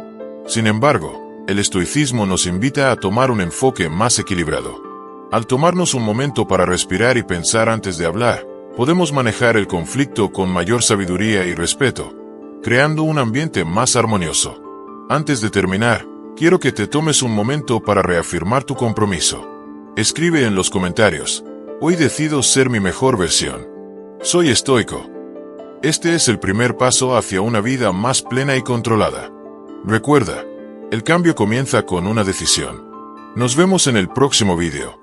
Sin embargo, el estoicismo nos invita a tomar un enfoque más equilibrado. Al tomarnos un momento para respirar y pensar antes de hablar, podemos manejar el conflicto con mayor sabiduría y respeto, creando un ambiente más armonioso. Antes de terminar, quiero que te tomes un momento para reafirmar tu compromiso. Escribe en los comentarios: hoy decido ser mi mejor versión. Soy estoico. Este es el primer paso hacia una vida más plena y controlada. Recuerda, el cambio comienza con una decisión. Nos vemos en el próximo video.